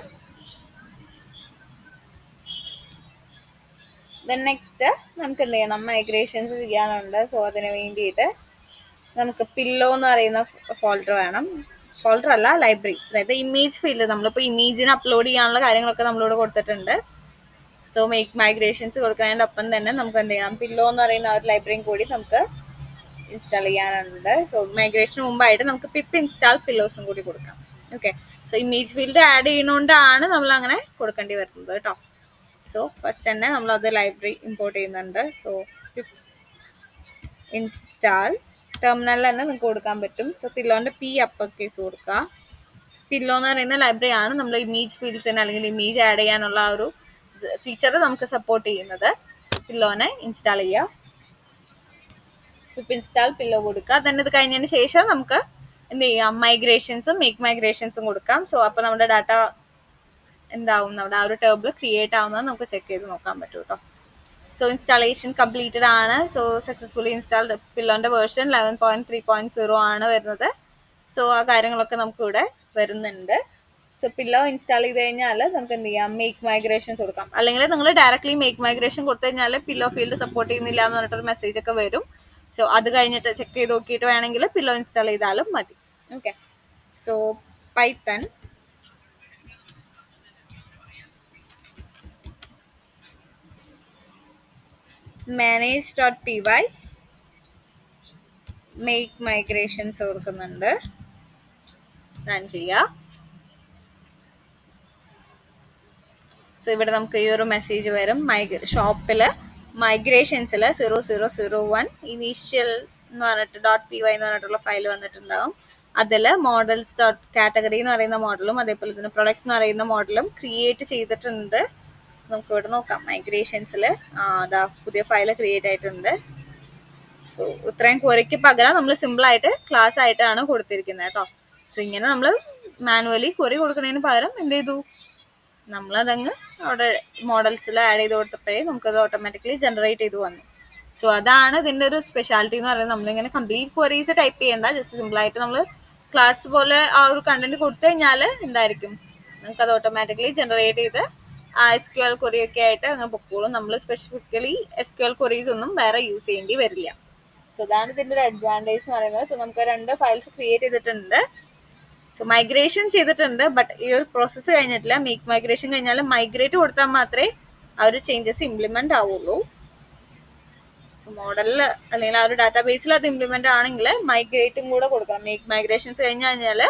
ദെൻ നെക്സ്റ്റ് നമുക്ക് എന്ത് ചെയ്യണം, മൈഗ്രേഷൻസ് ചെയ്യാനുണ്ട്. സോ അതിന് വേണ്ടിയിട്ട് നമുക്ക് പില്ലോ എന്ന് പറയുന്ന ഫോൾഡർ വേണം. ഫോൾഡർ അല്ല, ലൈബ്രറി, അതായത് ഇമേജ് ഫീൽഡ്. നമ്മളിപ്പോൾ ഇമേജിന് അപ്ലോഡ് ചെയ്യാനുള്ള കാര്യങ്ങളൊക്കെ നമ്മളിവിടെ കൊടുത്തിട്ടുണ്ട്. സോ മൈഗ്രേഷൻസ് കൊടുക്കുന്നതിൻ്റെ ഒപ്പം തന്നെ നമുക്ക് എന്ത് ചെയ്യാം, പില്ലോ എന്ന് പറയുന്ന ആ ഒരു ലൈബ്രറിയും കൂടി നമുക്ക് ഇൻസ്റ്റാൾ ചെയ്യാനുണ്ട്. സോ മൈഗ്രേഷന് മുമ്പായിട്ട് നമുക്ക് പിപ്പ് ഇൻസ്റ്റാൾ പില്ലോസും കൂടി കൊടുക്കാം. Okay, so image field add ചെയ്യുന്നതുകൊണ്ടാണ് നമ്മൾ അങ്ങനെ കൊടുക്കേണ്ടി വരുന്നത് കേട്ടോ. സോ ഫസ്റ്റ് തന്നെ നമ്മളത് ലൈബ്രറി ഇമ്പോർട്ട് ചെയ്യുന്നുണ്ട്. സോ പിപ്പ് ഇൻസ്റ്റാൾ ടെർമിനലിൽ തന്നെ നിങ്ങൾക്ക് കൊടുക്കാൻ പറ്റും. സോ പില്ലോൻ്റെ P അപ്പർ കേസ് കൊടുക്കുക. പില്ലോ എന്ന് പറയുന്ന ലൈബ്രറി ആണ് നമ്മൾ ഇമേജ് ഫീൽഡ്സിന് അല്ലെങ്കിൽ ഇമേജ് ആഡ് ചെയ്യാനുള്ള ആ ഒരു ഫീച്ചർ നമുക്ക് സപ്പോർട്ട് ചെയ്യുന്നത്. പില്ലോനെ ഇൻസ്റ്റാൾ ചെയ്യുക. പിപ്പ് ഇൻസ്റ്റാൾ പില്ലോ കൊടുക്കുക. തന്നെ ഇത് കഴിഞ്ഞതിന് ശേഷം നമുക്ക് എന്ത് ചെയ്യാം, മൈഗ്രേഷൻസും മേക്ക് മൈഗ്രേഷൻസും കൊടുക്കാം. സോ അപ്പോൾ നമ്മുടെ ഡാറ്റ എന്താവും, നമ്മുടെ ആ ഒരു ടേബിൾ ക്രിയേറ്റ് ആവുന്നത് നമുക്ക് ചെക്ക് ചെയ്ത് നോക്കാൻ പറ്റും കേട്ടോ. സോ ഇൻസ്റ്റാളേഷൻ കംപ്ലീറ്റഡ് ആണ്. So successfully installed. പില്ലോൻ്റെ വേർഷൻ 11.3.0 ആണ് വരുന്നത്. സോ ആ കാര്യങ്ങളൊക്കെ നമുക്കിവിടെ വരുന്നുണ്ട്. സോ പില്ലോ ഇൻസ്റ്റാൾ ചെയ്ത് കഴിഞ്ഞാൽ നമുക്ക് എന്ത് ചെയ്യാം, മേക്ക് മൈഗ്രേഷൻസ് കൊടുക്കാം. അല്ലെങ്കിൽ നിങ്ങൾ ഡയറക്റ്റ്ലി മേക്ക് മൈഗ്രേഷൻ കൊടുത്തു കഴിഞ്ഞാൽ പില്ലോ ഫീൽഡ് സപ്പോർട്ട് ചെയ്യുന്നില്ല എന്ന് പറഞ്ഞിട്ടൊരു മെസ്സേജ് ഒക്കെ വരും. സോ അത് കഴിഞ്ഞിട്ട് ചെക്ക് ചെയ്ത് നോക്കിയിട്ട് വേണമെങ്കിൽ പില്ലോ ഇൻസ്റ്റാൾ ചെയ്താലും മതി. Okay, so Python manage.py make migrations കൊടുക്കുന്നുണ്ട്. റൺ ചെയ്യുക. സോ ഇവിടെ നമുക്ക് ഈ ഒരു മെസ്സേജ് വരും. ഷോപ്പിൽ മൈഗ്രേഷൻസിൽ 0001 ഇനീഷ്യൽ എന്ന് പറഞ്ഞിട്ട് .py എന്ന് പറഞ്ഞിട്ടുള്ള ഫയൽ വന്നിട്ടുണ്ടാവും. അതിൽ മോഡൽസ് കാറ്റഗറി എന്ന് പറയുന്ന മോഡലും അതേപോലെ തന്നെ പ്രൊഡക്റ്റ് എന്ന് പറയുന്ന മോഡലും ക്രിയേറ്റ് ചെയ്തിട്ടുണ്ട്. നമുക്ക് ഇവിടെ നോക്കാം, മൈഗ്രേഷൻസിൽ അതാ പുതിയ ഫയൽ ക്രിയേറ്റ് ആയിട്ടുണ്ട്. സോ ഇത്രയും ക്വറിക്ക് പകരം നമ്മൾ സിമ്പിളായിട്ട് ക്ലാസ് ആയിട്ടാണ് കൊടുത്തിരിക്കുന്നത് കേട്ടോ. സോ ഇങ്ങനെ നമ്മൾ മാനുവലി ക്വറി കൊടുക്കുന്നതിന് പകരം എന്ത് ചെയ്തു, നമ്മളതങ്ങ് അവിടെ മോഡൽസിൽ ആഡ് ചെയ്ത് കൊടുത്തപ്പോഴേ നമുക്കത് ഓട്ടോമാറ്റിക്കലി ജനറേറ്റ് ചെയ്ത് വന്നു. സോ അതാണ് ഇതിൻ്റെ ഒരു സ്പെഷ്യാലിറ്റി എന്ന് പറയുന്നത്. നമ്മളിങ്ങനെ കംപ്ലീറ്റ് ക്വറീസ് ടൈപ്പ് ചെയ്യേണ്ട, ജസ്റ്റ് സിമ്പിളായിട്ട് നമ്മൾ ക്ലാസ് പോലെ ആ ഒരു കണ്ടന്റ് കൊടുത്തു കഴിഞ്ഞാൽ എന്തായിരിക്കും, നമുക്കത് ഓട്ടോമാറ്റിക്കലി ജനറേറ്റ് ചെയ്ത് SQL ക്വറിയൊക്കെ ആയിട്ട് അങ്ങ് പൊക്കോളും. നമ്മൾ സ്പെസിഫിക്കലി SQL ക്വറീസ് ഒന്നും വേറെ യൂസ് ചെയ്യേണ്ടി വരില്ല. സോ അതാണ് ഇതിൻ്റെ ഒരു അഡ്വാൻറ്റേജ് എന്ന് പറയുന്നത്. സോ നമുക്ക് 2 ഫയൽസ് ക്രിയേറ്റ് ചെയ്തിട്ടുണ്ട്. സോ മൈഗ്രേഷൻ ചെയ്തിട്ടുണ്ട്, ബട്ട് ഈ ഒരു പ്രോസസ്സ് കഴിഞ്ഞിട്ടില്ല. മേക്ക് മൈഗ്രേഷൻ കഴിഞ്ഞാൽ മൈഗ്രേറ്റ് കൊടുത്താൽ മാത്രമേ ആ ഒരു ചേഞ്ചസ് ഇംപ്ലിമെൻ്റ് ആവുള്ളൂ. സോ മോഡലിൽ അല്ലെങ്കിൽ ആ ഒരു ഡാറ്റാബേസിൽ അത് ഇംപ്ലിമെൻ്റ് ആണെങ്കിൽ മൈഗ്രേറ്റും കൂടെ കൊടുക്കണം. മേക്ക് മൈഗ്രേഷൻസ് കഴിഞ്ഞ് കഴിഞ്ഞാൽ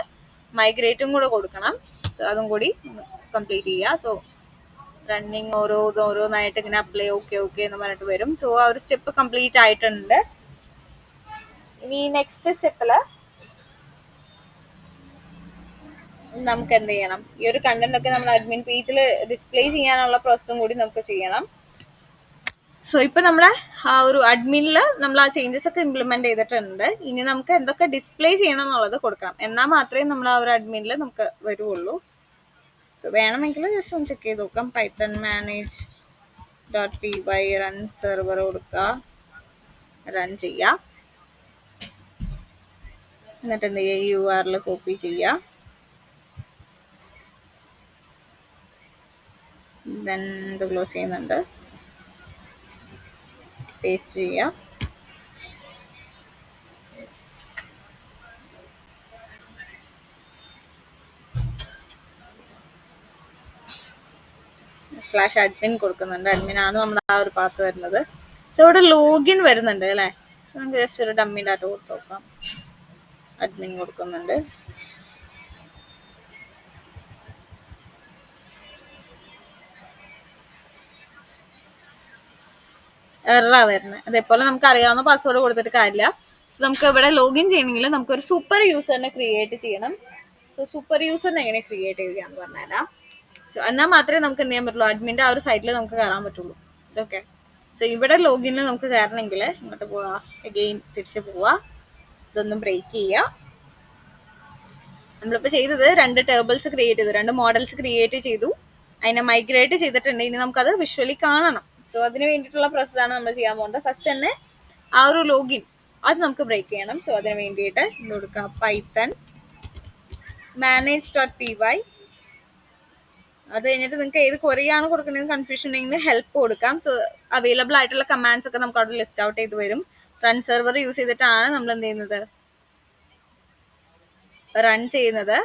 മൈഗ്രേറ്റും കൂടെ കൊടുക്കണം. സോ അതും കൂടി കംപ്ലീറ്റ് ചെയ്യുക. സോ റണ്ണിങ് ഓരോന്നായിട്ട് ഇങ്ങനെ അപ്ലൈ ഓക്കെ എന്ന് പറഞ്ഞിട്ട് വരും. സോ ആ ഒരു സ്റ്റെപ്പ് കംപ്ലീറ്റ് ആയിട്ടുണ്ട്. ഇനി നെക്സ്റ്റ് സ്റ്റെപ്പിൽ നമുക്ക് എന്ത് ചെയ്യണം, ഈ ഒരു കണ്ടന്റ് ഒക്കെ നമ്മൾ അഡ്മിൻ പേജിൽ ഡിസ്പ്ലേ ചെയ്യാനുള്ള പ്രോസസ്സും കൂടി നമുക്ക് ചെയ്യണം. സോ ഇപ്പൊ നമ്മുടെ ആ ഒരു അഡ്മിനിൽ നമ്മൾ ആ ചേഞ്ചസ് ഒക്കെ ഇംപ്ലിമെന്റ് ചെയ്തിട്ടുണ്ട്. ഇനി നമുക്ക് എന്തൊക്കെ ഡിസ്പ്ലേ ചെയ്യണം എന്നുള്ളത് കൊടുക്കണം, എന്നാൽ മാത്രമേ നമ്മൾ ആ ഒരു അഡ്മിനിൽ നമുക്ക് വരുള്ളൂ. സോ വേണമെങ്കിൽ ജസ്റ്റ് ഒന്ന് ചെക്ക് ചെയ്ത് നോക്കാം. പൈത്തൺ manage.py റൺ സെർവർ കൊടുക്കുക, റൺ ചെയ്യുക. എന്നിട്ട് എന്ത് ചെയ്യുക, URL കോപ്പി ചെയ്യുക. ദെൻ ഇത് ക്ലോസ് ചെയ്യുന്നുണ്ട്, പേസ്റ്റ് ചെയ്യുക. /admin കൊടുക്കുന്നുണ്ട്. അഡ്മിൻ ആണ് നമ്മുടെ ആ ഒരു പാത്ത് വരുന്നത്. സോ ഇവിടെ ലോഗിൻ വരുന്നുണ്ട് അല്ലേ. സോ നമുക്ക് ജസ്റ്റ് ഒരു ഡമ്മി ഡാറ്റ കൊടുത്ത് നോക്കാം. അഡ്മിൻ കൊടുക്കുന്നുണ്ട്. എററാ വരുന്നത്. അതേപോലെ നമുക്ക് അറിയാവുന്ന പാസ്വേഡ് കൊടുത്തിട്ട് കാര്യമില്ല. സോ നമുക്ക് ഇവിടെ ലോഗിൻ ചെയ്യണമെങ്കിൽ നമുക്കൊരു സൂപ്പർ യൂസറിനെ ക്രിയേറ്റ് ചെയ്യണം. സോ സൂപ്പർ യൂസറിനെ എങ്ങനെ ക്രിയേറ്റ് ചെയ്യാന്ന് പറഞ്ഞുതരാം. സോ എന്നാൽ മാത്രമേ നമുക്ക് എന്ത് ചെയ്യാൻ പറ്റുള്ളൂ, അഡ്മിൻ്റെ ആ ഒരു സൈറ്റിൽ നമുക്ക് കയറാൻ പറ്റുള്ളൂ. ഓക്കെ. സോ ഇവിടെ ലോഗിനിൽ നമുക്ക് കയറണമെങ്കിൽ ഇങ്ങോട്ട് പോവാ, അഗെയിൻ തിരിച്ച് പോവാ, ഇതൊന്നും ബ്രേക്ക് ചെയ്യുക. നമ്മളിപ്പോൾ ചെയ്തത് 2 ടേബിൾസ് ക്രിയേറ്റ് ചെയ്തു, 2 മോഡൽസ് ക്രിയേറ്റ് ചെയ്തു, അതിനെ മൈഗ്രേറ്റ് ചെയ്തിട്ടുണ്ട്. ഇനി നമുക്കത് വിഷ്വലി കാണണം. സോ അതിന് വേണ്ടിയിട്ടുള്ള പ്രോസസ്സാണ് നമ്മൾ ചെയ്യാൻ പോകുന്നത്. ഫസ്റ്റ് തന്നെ ആ ഒരു ലോഗിൻ അത് നമുക്ക് ബ്രേക്ക് ചെയ്യണം. സോ അതിന് വേണ്ടിയിട്ട് ഇത് കൊടുക്കുക, പൈത്തൺ manage.py. അത് കഴിഞ്ഞിട്ട് നിങ്ങൾക്ക് ഏത് കൊറിയാണ് കൊടുക്കുന്നത് കൺഫ്യൂഷൻ ഉണ്ടെങ്കിൽ ഹെൽപ്പ് കൊടുക്കാം. സോ അവൈലബിൾ ആയിട്ടുള്ള കമാൻഡ്സ് ഒക്കെ നമുക്ക് അവിടെ ലിസ്റ്റ് ഔട്ട് ചെയ്ത് വരും. റൺ സെർവർ യൂസ് ചെയ്തിട്ടാണ് നമ്മൾ എന്ത് ചെയ്യുന്നത്, റൺ ചെയ്യുന്നത്.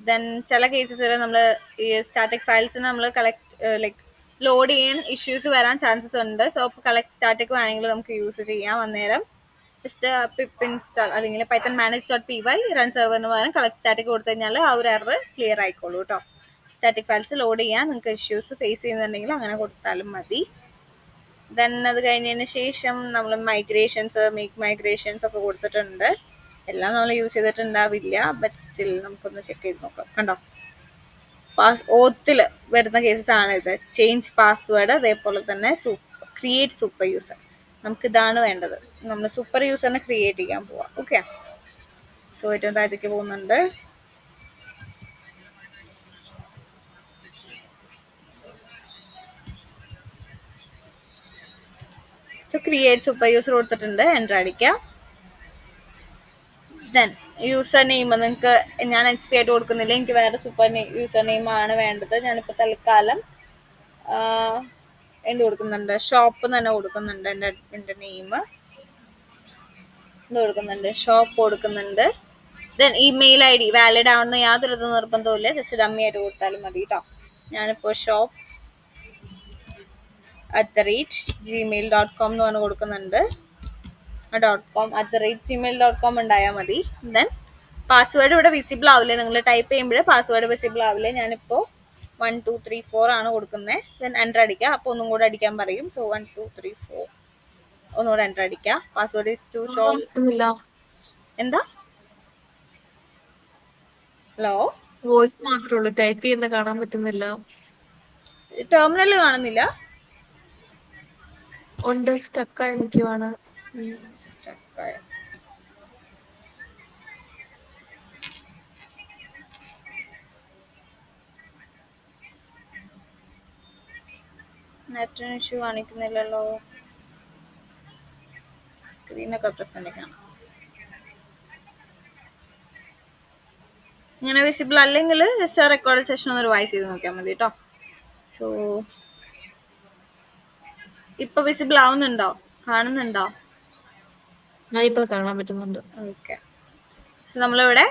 ദെൻ ചില കേസസിൽ നമ്മൾ ഈ സ്റ്റാറ്റിക് ഫയൽസിന് നമ്മൾ ലൈക്ക് ലോഡ് ചെയ്യാൻ ഇഷ്യൂസ് വരാൻ ചാൻസസ് ഉണ്ട്. സോ കളക്ട് സ്റ്റാറ്റിക് വേണമെങ്കിൽ നമുക്ക് യൂസ് ചെയ്യാം. അന്നേരം ജസ്റ്റ് പിപ്പ് ഇൻസ്റ്റാൾ അല്ലെങ്കിൽ പൈത്തൺ manage.py റൺ സെർവറിന് പകരം കളക്ട് സ്റ്റാറ്റിക് കൊടുത്തു കഴിഞ്ഞാൽ ആ ഒരു എറർ ക്ലിയർ ആയിക്കോളൂ കേട്ടോ. സ്റ്റാറ്റിക് ഫയൽസ് ലോഡ് ചെയ്യാൻ നിങ്ങൾക്ക് ഇഷ്യൂസ് ഫേസ് ചെയ്യുന്നുണ്ടെങ്കിൽ അങ്ങനെ കൊടുത്താലും മതി. ദെൻ അത് കഴിഞ്ഞതിന് ശേഷം നമ്മൾ മേക്ക് മൈഗ്രേഷൻസ് ഒക്കെ കൊടുത്തിട്ടുണ്ട്. എല്ലാം നമ്മൾ യൂസ് ചെയ്തിട്ടുണ്ടാവില്ല, ബട്ട് സ്റ്റിൽ നമുക്കൊന്ന് ചെക്ക് ചെയ്ത് നോക്കാം. കണ്ടോ, ഓത്തിൽ വരുന്ന കേസസ് ആണ് ഇത്. ചേഞ്ച് പാസ്വേഡ്, അതേപോലെ തന്നെ ക്രിയേറ്റ് സൂപ്പർ യൂസർ. നമുക്ക് ഇതാണ് വേണ്ടത്, നമ്മൾ സൂപ്പർ യൂസറിനെ ക്രിയേറ്റ് ചെയ്യാൻ പോവാം. ഓക്കെ. സോ ഏറ്റവും താഴത്തേക്ക് പോകുന്നുണ്ട്. സോ ക്രിയേറ്റ് സൂപ്പർ യൂസർ കൊടുത്തിട്ടുണ്ട്, എൻ്റർ അടിക്കാം. ദെൻ യൂസർ നെയിം നിങ്ങൾക്ക്, ഞാൻ HP ആയിട്ട് കൊടുക്കുന്നില്ല, എനിക്ക് വേറെ സൂപ്പർ യൂസർ നെയിം ആണ് വേണ്ടത്. ഞാനിപ്പോൾ തൽക്കാലം എന്ത് കൊടുക്കുന്നുണ്ട്, ഷോപ്പ് തന്നെ കൊടുക്കുന്നുണ്ട്. എൻ്റെ നെയിം എന്ത് കൊടുക്കുന്നുണ്ട്, ഷോപ്പ് കൊടുക്കുന്നുണ്ട്. ദെൻ ഇമെയിൽ ID വാലിഡ് ആവുന്ന യാതൊരു നിർബന്ധവും, ജസ്റ്റ് ഡമ്മി ആയിട്ട് കൊടുത്താലും മതി കേട്ടോ. ഞാനിപ്പോൾ shop@gmail.com എന്ന് പറഞ്ഞ് കൊടുക്കുന്നുണ്ട്. .com ഉണ്ടായാൽ മതി. ദെൻ പാസ്വേഡ് ഇവിടെ വിസിബിൾ ആവില്ല, നിങ്ങൾ ടൈപ്പ് ചെയ്യുമ്പോൾ പാസ്വേഡ് വിസിബിൾ ആവില്ല. ഞാനിപ്പോൾ 1 2 3 4 ആണ് കൊടുക്കുന്നത്. ദെൻ എൻ്റർ അടിക്കുക. അപ്പോൾ ഒന്നും കൂടെ അടിക്കാൻ പറയും. സോ 1 2 3 4 ഒന്നുകൂടെ എൻ്റർ അടിക്കുക. Password is to show. എന്താ, ഹലോ, വോയിസ് മാത്രമേ ഉള്ളൂ, ടൈപ്പ് ചെയ്യുന്ന കാണാൻ പറ്റുന്നില്ല. ടെർമിനൽ കാണുന്നില്ല. ഉണ്ട്, സ്റ്റക്കായി നിൽക്കുവാണ്. നെറ്റിന് ഇഷ്യൂ കാണിക്കുന്നില്ലല്ലോ. സ്ക്രീനൊക്കെ പ്രസന്റ് കാണാം. ഇങ്ങനെ വിസിബിൾ അല്ലെങ്കിൽ ജസ്റ്റ് റെക്കോർഡ് സെഷൻ ഒന്ന് റിവൈസ് ചെയ്ത് നോക്കിയാൽ മതി കേട്ടോ. സോ ഇപ്പൊ വിസിബിൾ ആവുന്നുണ്ടോ, കാണുന്നുണ്ടോ? ഇപ്പോൾ കാണാൻ പറ്റുന്നുണ്ട്. ഓക്കെ. സോ നമ്മളിവിടെ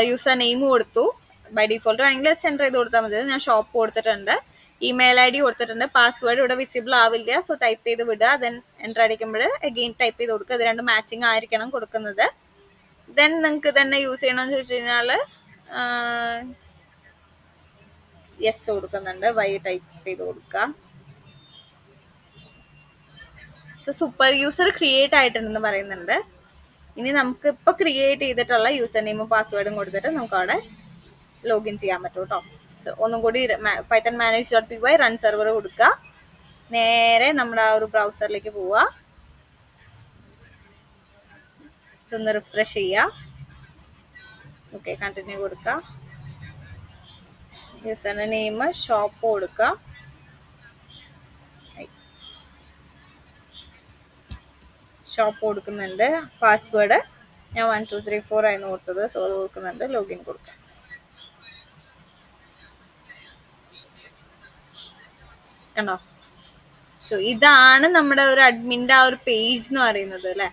യൂസർ നെയിം കൊടുത്തു. ബൈ ഡിഫോൾട്ട് വേണമെങ്കിൽ എൻ്റർ ചെയ്ത് കൊടുത്താൽ മതി. ഞാൻ ഷോപ്പ് കൊടുത്തിട്ടുണ്ട്, ഇമെയിൽ ID കൊടുത്തിട്ടുണ്ട്. പാസ്വേഡ് ഇവിടെ വിസിബിൾ ആവില്ല. സോ ടൈപ്പ് ചെയ്ത് വിടുക. ദെൻ എൻ്റർ അടിക്കുമ്പോൾ അഗെയിൻ ടൈപ്പ് ചെയ്ത് കൊടുക്കുക. ഇത് രണ്ടും മാച്ചിങ് ആയിരിക്കണം കൊടുക്കുന്നത്. ദെൻ നിങ്ങൾക്ക് തന്നെ യൂസ് ചെയ്യണമെന്ന് ചോദിച്ചു കഴിഞ്ഞാൽ യെസ് കൊടുക്കുന്നുണ്ട്, വൈ ടൈപ്പ് ചെയ്ത് കൊടുക്കുക. സോ സൂപ്പർ യൂസർ ക്രിയേറ്റ് ആയിട്ടുണ്ടെന്ന് പറയുന്നുണ്ട്. ഇനി നമുക്ക് ഇപ്പൊ ക്രിയേറ്റ് ചെയ്തിട്ടുള്ള യൂസർ നെയിമും പാസ്വേഡും കൊടുത്തിട്ട് നമുക്ക് അവിടെ ലോഗിൻ ചെയ്യാൻ പറ്റും കേട്ടോ. സോ ഒന്നും കൂടി പൈത്തൺ manage.py റൺ സെർവർ കൊടുക്കുക. നേരെ നമ്മുടെ ആ ഒരു ബ്രൗസറിലേക്ക് പോവുക. ഇതൊന്ന് റിഫ്രഷ് ചെയ്യുക. ഓക്കെ, കണ്ടിന്യൂ കൊടുക്കുക. യൂസറിന്റെ നെയിം ഷോപ്പ് കൊടുക്കുക. ഷോപ്പ് കൊടുക്കുന്നുണ്ട്. പാസ്വേഡ് ഞാൻ 1234 ആയിരുന്നു കൊടുത്തത്. സോ അത് കൊടുക്കുന്നുണ്ട്. ലോഗിൻ കൊടുക്കാം. കണ്ടോ? സോ ഇതാണ് നമ്മുടെ ഒരു അഡ്മിൻ്റെ ആ ഒരു പേജ് എന്ന് പറയുന്നത് അല്ലേ.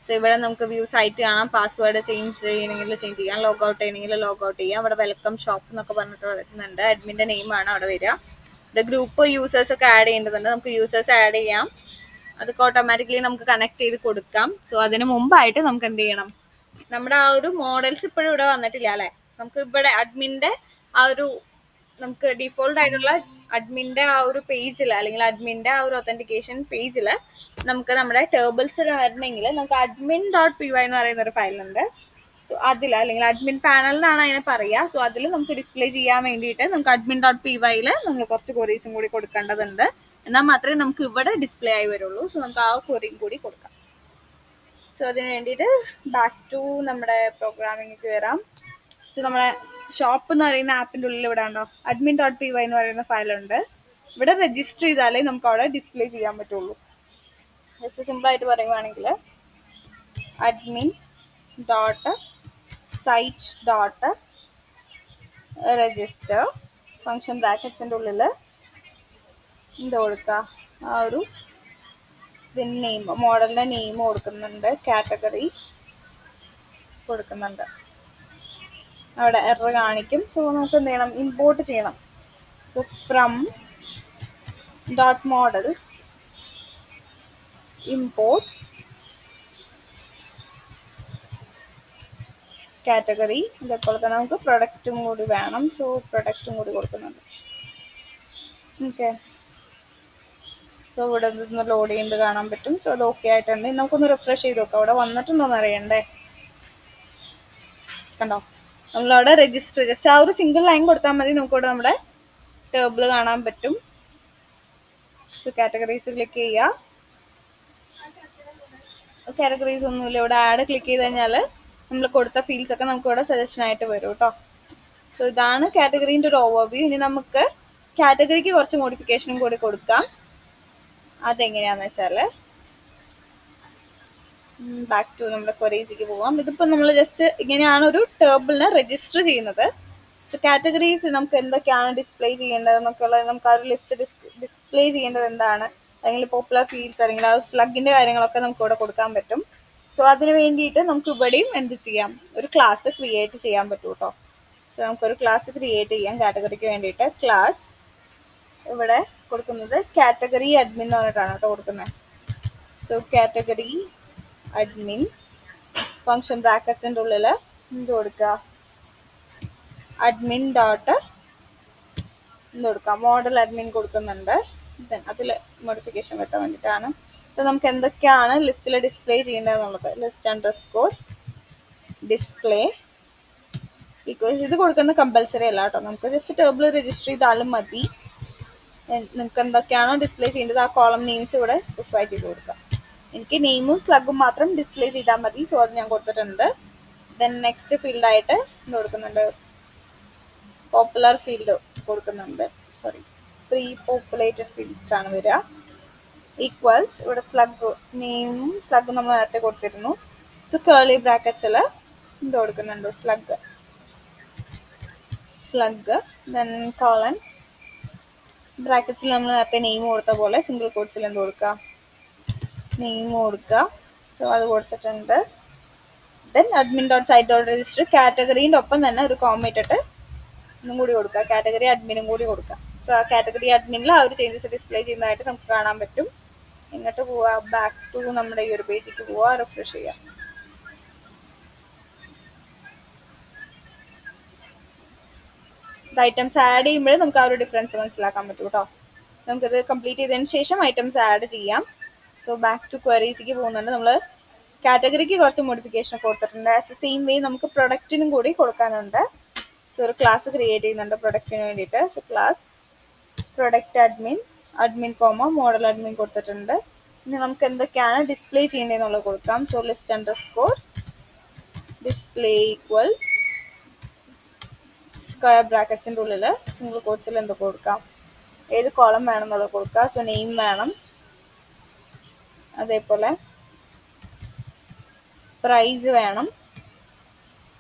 സോ ഇവിടെ നമുക്ക് വ്യൂ സൈറ്റ് കാണാം. പാസ്വേഡ് ചേഞ്ച് ചെയ്യണമെങ്കിൽ ചേഞ്ച് ചെയ്യാം, ലോഗ് ഔട്ട് ചെയ്യണമെങ്കിൽ ലോഗ് ഔട്ട് ചെയ്യാം. അവിടെ വെൽക്കം ഷോപ്പ് എന്നൊക്കെ പറഞ്ഞിട്ട് വരുന്നുണ്ട്. അഡ്മിൻ്റെ നെയിമാണ് അവിടെ വരിക. ഇവിടെ ഗ്രൂപ്പ് യൂസേഴ്സ് ഒക്കെ ആഡ് ചെയ്യേണ്ടതുണ്ട്. നമുക്ക് യൂസേഴ്സ് ആഡ് ചെയ്യാം. അതൊക്കെ ഓട്ടോമാറ്റിക്കലി നമുക്ക് കണക്ട് ചെയ്ത് കൊടുക്കാം. സോ അതിന് മുമ്പായിട്ട് നമുക്ക് എന്ത് ചെയ്യണം, നമ്മുടെ ആ ഒരു മോഡൽസ് ഇപ്പോഴും ഇവിടെ വന്നിട്ടില്ല അല്ലേ. നമുക്ക് ഇവിടെ അഡ്മിൻ്റെ ആ ഒരു നമുക്ക് ഡിഫോൾട്ട് ആയിട്ടുള്ള അഡ്മിൻ്റെ ആ ഒരു പേജിൽ അല്ലെങ്കിൽ അഡ്മിൻ്റെ ആ ഒരു ഒത്തൻറ്റിക്കേഷൻ പേജിൽ നമുക്ക് നമ്മുടെ ടേബിൾസ് വരണമെങ്കിൽ നമുക്ക് admin.py എന്ന് പറയുന്ന ഒരു ഫയലുണ്ട്. സോ അതിൽ അല്ലെങ്കിൽ അഡ്മിൻ പാനലിനാണ് അതിനെ പറയുക. സോ അതിൽ നമുക്ക് ഡിസ്പ്ലേ ചെയ്യാൻ വേണ്ടിയിട്ട് നമുക്ക് admin.pyയിൽ നമ്മൾ കുറച്ച് ക്വറീസും കൂടി കൊടുക്കേണ്ടതുണ്ട്. എന്നാൽ മാത്രമേ നമുക്ക് ഇവിടെ ഡിസ്പ്ലേ ആയി വരുള്ളൂ. സോ നമുക്ക് ആ ക്വറിയും കൂടി കൊടുക്കാം. സോ അതിന് വേണ്ടിയിട്ട് ബാക്ക് ടു നമ്മുടെ പ്രോഗ്രാമിങ്ങിലേക്ക് വരാം. സോ നമ്മുടെ ഷോപ്പ് എന്ന് പറയുന്ന ആപ്പിൻ്റെ ഉള്ളിൽ ഇവിടെ ഉണ്ടോ admin.py എന്ന് പറയുന്ന ഫയലുണ്ട്. ഇവിടെ രജിസ്റ്റർ ചെയ്താലേ നമുക്ക് അവിടെ ഡിസ്പ്ലേ ചെയ്യാൻ പറ്റുള്ളൂ. ജസ്റ്റ് സിമ്പിളായിട്ട് പറയുവാണെങ്കിൽ admin.site.register ഫങ്ഷൻ ബ്രാക്കറ്റ്സിൻ്റെ ഉള്ളിൽ എന്ത് കൊടുക്കുക, ആ ഒരു നെയിം മോഡലിൻ്റെ നെയിം കൊടുക്കുന്നുണ്ട്, കാറ്റഗറി കൊടുക്കുന്നുണ്ട്. അവിടെ എറർ കാണിക്കും. സോ നമുക്ക് എന്ത് ചെയ്യണം, ഇമ്പോർട്ട് ചെയ്യണം. So from dot models import category. ഇതേപോലെ തന്നെ നമുക്ക് പ്രൊഡക്റ്റും കൂടി വേണം. സോ പ്രൊഡക്റ്റും കൂടി കൊടുക്കുന്നുണ്ട്. ഓക്കെ, സോ ഇവിടെ നിന്ന് ലോഡ് ചെയ്യുന്നത് കാണാൻ പറ്റും. സോ അത് ഓക്കെ ആയിട്ടുണ്ട്. നമുക്കൊന്ന് റിഫ്രഷ് ചെയ്ത് നോക്കാം അവിടെ വന്നിട്ടുണ്ടോയെന്ന് അറിയണ്ടേ. കണ്ടോ, നമ്മളവിടെ രജിസ്റ്റർ ജസ്റ്റ് ആ ഒരു സിംഗിൾ ലൈൻ കൊടുത്താൽ മതി. നമുക്കിവിടെ നമ്മുടെ ടേബിൾ കാണാൻ പറ്റും. സോ കാറ്റഗറീസ് ക്ലിക്ക് ചെയ്യുക. കാറ്റഗറീസ് ഒന്നുമില്ല, ഇവിടെ ആഡ് ക്ലിക്ക് ചെയ്ത് കഴിഞ്ഞാൽ നമ്മൾ കൊടുത്ത ഫീൽഡ്സ് ഒക്കെ നമുക്ക് ഇവിടെ സജഷൻ ആയിട്ട് വരും കേട്ടോ. സോ ഇതാണ് കാറ്റഗറീൻ്റെ ഒരു ഓവർവ്യൂ. ഇനി നമുക്ക് കാറ്റഗറിക്ക് കുറച്ച് മോഡിഫിക്കേഷനും കൂടി കൊടുക്കാം. അതെങ്ങനെയാണെന്ന് വെച്ചാൽ ബാക്ക് ടു നമ്മുടെ ക്വറീസിലേക്ക് പോകാം. ഇതിപ്പോൾ നമ്മൾ ജസ്റ്റ് ഇങ്ങനെയാണ് ഒരു ടേബിളിനെ രജിസ്റ്റർ ചെയ്യുന്നത്. സോ കാറ്റഗറീസ് നമുക്ക് എന്തൊക്കെയാണ് ഡിസ്പ്ലേ ചെയ്യേണ്ടത് എന്നൊക്കെയുള്ളത് നമുക്ക് ആ ഒരു ലിസ്റ്റ് ഡിസ്പ്ലേ ചെയ്യേണ്ടത് എന്താണ്, അല്ലെങ്കിൽ പോപ്പുലർ ഫീൽഡ്സ് അല്ലെങ്കിൽ ആ സ്ലഗിൻ്റെ കാര്യങ്ങളൊക്കെ നമുക്ക് ഇവിടെ കൊടുക്കാൻ പറ്റും. സോ അതിന് വേണ്ടിയിട്ട് നമുക്ക് ഇവിടെയും എന്ത് ചെയ്യാം, ഒരു ക്ലാസ് ക്രിയേറ്റ് ചെയ്യാൻ പറ്റും കേട്ടോ. സോ നമുക്കൊരു ക്ലാസ് ക്രിയേറ്റ് ചെയ്യാം കാറ്റഗറിക്ക് വേണ്ടിയിട്ട്. ക്ലാസ് ഇവിടെ കൊടുക്കുന്നത് കാറ്റഗറി അഡ്മിൻ എന്ന് പറഞ്ഞിട്ടാണ് കേട്ടോ കൊടുക്കുന്നത്. സോ കാറ്റഗറി അഡ്മിൻ ഫങ്ഷൻ ബ്രാക്കറ്റ്സിൻ്റെ ഉള്ളിൽ എന്ത് കൊടുക്കുക, അഡ്മിൻ ഡോട്ട് എന്ത് കൊടുക്കുക, മോഡൽ അഡ്മിൻ കൊടുക്കുന്നുണ്ട്. ദെൻ അതിൽ മോഡിഫിക്കേഷൻ വരുത്താൻ വേണ്ടിയിട്ടാണ്. അപ്പോൾ നമുക്ക് എന്തൊക്കെയാണ് ലിസ്റ്റിൽ ഡിസ്പ്ലേ ചെയ്യേണ്ടതെന്നുള്ളത് ലിസ്റ്റ് അണ്ടർസ്കോർ ഡിസ്പ്ലേ ഈക്വൽസ്. ഇത് കൊടുക്കുന്നത് കമ്പൽസറി അല്ല കേട്ടോ, നമുക്ക് ജസ്റ്റ് ടേബിൾ രജിസ്റ്റർ ചെയ്താലും മതി. നിങ്ങൾക്ക് എന്തൊക്കെയാണോ ഡിസ്പ്ലേ ചെയ്യേണ്ടത് ആ കോളം നെയിംസ് ഇവിടെ സ്പെസിഫൈ ചെയ്ത് കൊടുക്കുക. എനിക്ക് നെയിമും സ്ലഗും മാത്രം ഡിസ്പ്ലേ ചെയ്താൽ മതി. സോ അത് ഞാൻ കൊടുത്തിട്ടുണ്ട്. ദെൻ നെക്സ്റ്റ് ഫീൽഡായിട്ട് എന്ത് കൊടുക്കുന്നുണ്ട്, പോപ്പുലർ ഫീൽഡ് കൊടുക്കുന്നുണ്ട്. സോറി, പ്രീ പോപ്പുലേറ്റഡ് ഫീൽഡ്സ് ആണ് വരിക. ഈക്വൽസ് ഇവിടെ സ്ലഗ് നെയിമും സ്ലഗും നമ്മൾ നേരത്തെ കൊടുത്തിരുന്നു. സോ കേർലി ബ്രാക്കറ്റ്സിൽ എന്ത് കൊടുക്കുന്നുണ്ട്, സ്ലഗ് ദെൻ കോളൻ ബ്രാക്കറ്റ്സിൽ നമ്മൾ നേരത്തെ നെയിം കൊടുത്ത പോലെ സിംഗിൾ കോട്ട്സിൽ എന്ത് കൊടുക്കുക, നെയിം കൊടുക്കുക. സോ അത് കൊടുത്തിട്ടുണ്ട്. ദെൻ admin.site.register കാറ്റഗറീൻ്റെ ഒപ്പം തന്നെ ഒരു കോമ ഇട്ടിട്ട് ഒന്നും കൂടി കൊടുക്കുക, കാറ്റഗറി അഡ്മിനും കൂടി കൊടുക്കുക. സോ ആ കാറ്റഗറി അഡ്മിനിൽ ആ ഒരു ചേഞ്ചസ് ഡിസ്പ്ലേ ചെയ്യുന്നതായിട്ട് നമുക്ക് കാണാൻ പറ്റും. ഇങ്ങോട്ട് പോവുക, ബാക്ക് ടു നമ്മുടെ ഈ ഒരു പേജിലേക്ക് പോവുക, റിഫ്രഷ് ചെയ്യാം. ഐറ്റംസ് ആഡ് ചെയ്യുമ്പോഴേ നമുക്ക് ആ ഒരു ഡിഫറൻസ് മനസ്സിലാക്കാൻ പറ്റും കേട്ടോ. നമുക്കത് കംപ്ലീറ്റ് ചെയ്തതിന് ശേഷം ഐറ്റംസ് ആഡ് ചെയ്യാം. സോ ബാക്ക് ടു ക്വറീസിലേക്ക് പോകുന്നുണ്ട്. നമ്മൾ കാറ്റഗറിക്ക് കുറച്ച് മോഡിഫിക്കേഷൻ കൊടുത്തിട്ടുണ്ട്. ആസ് സെയിം വേ നമുക്ക് പ്രൊഡക്റ്റിനും കൂടി കൊടുക്കാനുണ്ട്. സോ ഒരു ക്ലാസ് ക്രിയേറ്റ് ചെയ്യുന്നുണ്ട് പ്രൊഡക്റ്റിന് വേണ്ടിയിട്ട്. So class product admin model admin കൊടുത്തിട്ടുണ്ട്. ഇനി നമുക്ക് എന്തൊക്കെയാണ് ഡിസ്പ്ലേ ചെയ്യേണ്ടതെന്നുള്ളത് കൊടുക്കാം. So list underscore display equals square ബ്രാക്കറ്റ്സിൻ്റെ ഉള്ളിൽ സിംഗിൾ കോട്ട്സിൽ എന്തൊക്കെ കൊടുക്കാം, ഏത് കോളം വേണം എന്നുള്ളത് കൊടുക്കാം. സോ നെയിം വേണം, അതേപോലെ പ്രൈസ് വേണം,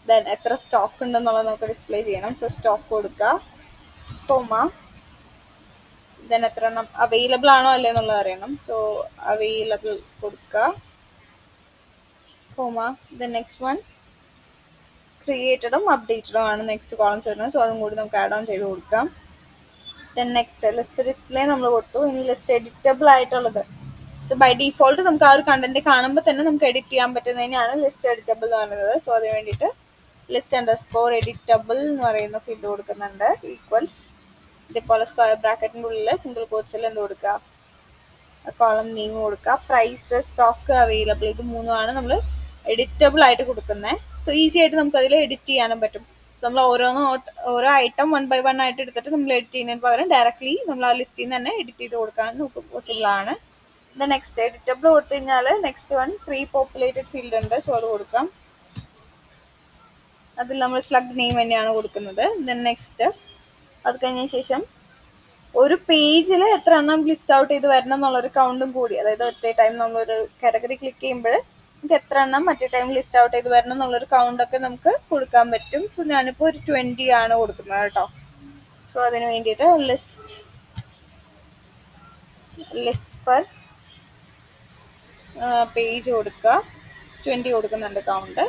ദെൻ എത്ര സ്റ്റോക്ക് ഉണ്ടെന്നുള്ളത് നമുക്ക് ഡിസ്പ്ലേ ചെയ്യണം. സോ സ്റ്റോക്ക് കൊടുക്കുക, കോമ, ദെൻ എത്ര എണ്ണം അവൈലബിൾ ആണോ അല്ലേ എന്നുള്ളത് അറിയണം. സോ അവൈലബിൾ കൊടുക്കുക, കോമ, ദെൻ നെക്സ്റ്റ് വൺ ക്രിയേറ്റഡും അപ്ഡേറ്റഡും ആണ് നെക്സ്റ്റ് കോളംസ് വരുന്നത്. സോ അതും കൂടി നമുക്ക് ആഡ് ഓൺ ചെയ്ത് കൊടുക്കാം. ദെൻ നെക്സ്റ്റ് ലിസ്റ്റ് ഡിസ്പ്ലേ നമ്മൾ കൊടുത്തു. ഇനി ലിസ്റ്റ് എഡിറ്റബിൾ ആയിട്ടുള്ളത്, സോ ബൈ ഡിഫോൾട്ട് നമുക്ക് ആ ഒരു കണ്ടന്റ് കാണുമ്പോൾ തന്നെ നമുക്ക് എഡിറ്റ് ചെയ്യാൻ പറ്റുന്നതിനാണ് ലിസ്റ്റ് എഡിറ്റബിൾ എന്ന് പറയുന്നത്. സോ അതിന് വേണ്ടിയിട്ട് ലിസ്റ്റ് അണ്ടർസ്കോർ എഡിറ്റബിൾ എന്ന് പറയുന്ന ഫീൽഡ് കൊടുക്കുന്നുണ്ട്. ഈക്വൽസ് ഇതേപോലെ സ്ക്വയർ ബ്രാക്കറ്റിൻ്റെ ഉള്ളിൽ സിംഗിൾ കോട്ട്സിൽ എന്ത് കൊടുക്കുക, കോളം നെയിം കൊടുക്കുക, പ്രൈസ്, സ്റ്റോക്ക്, അവൈലബിൾ, ഇത് മൂന്നുമാണ് നമ്മൾ എഡിറ്റബിൾ ആയിട്ട് കൊടുക്കുന്നത്. സോ ഈസി ആയിട്ട് നമുക്ക് അതിൽ എഡിറ്റ് ചെയ്യാനും പറ്റും. സോ നമ്മൾ ഓരോ ഐറ്റം 1 by 1 ആയിട്ട് എടുത്തിട്ട് നമ്മൾ എഡിറ്റ് ചെയ്യുന്നതിന് പകരം ഡയറക്ട്ലി നമ്മൾ ആ ലിസ്റ്റിൽ നിന്ന് തന്നെ എഡിറ്റ് ചെയ്ത് കൊടുക്കാൻ നമുക്ക് പോസിബിൾ ആണ്. നെക്സ്റ്റ് എഡിറ്റബിൾ കൊടുത്തു കഴിഞ്ഞാൽ next one pre populated field ഉണ്ട്. സോ അത് കൊടുക്കാം. അതിൽ നമ്മൾ സ്ലഗ് നെയിം തന്നെയാണ് കൊടുക്കുന്നത്. ദെൻ നെക്സ്റ്റ് അത് കഴിഞ്ഞ ശേഷം ഒരു പേജിൽ എത്ര എണ്ണം ലിസ്റ്റ് ഔട്ട് ചെയ്ത് വരണം എന്നുള്ളൊരു കൗണ്ടും കൂടി, അതായത് ഒറ്റ ടൈം നമ്മളൊരു കാറ്റഗറി ക്ലിക്ക് ചെയ്യുമ്പോൾ നമുക്ക് എത്ര എണ്ണം മറ്റേ ടൈം ലിസ്റ്റ് ഔട്ട് ചെയ്ത് വരണം എന്നുള്ളൊരു കൗണ്ടൊക്കെ നമുക്ക് കൊടുക്കാൻ പറ്റും. സോ ഞാനിപ്പോൾ ഒരു 20 ആണ് കൊടുക്കുന്നത് കേട്ടോ. സോ അതിന് വേണ്ടിയിട്ട് ലിസ്റ്റ് പെർ പേജ് കൊടുക്കുക, 20 കൊടുക്കുന്നുണ്ട് കൗണ്ട്.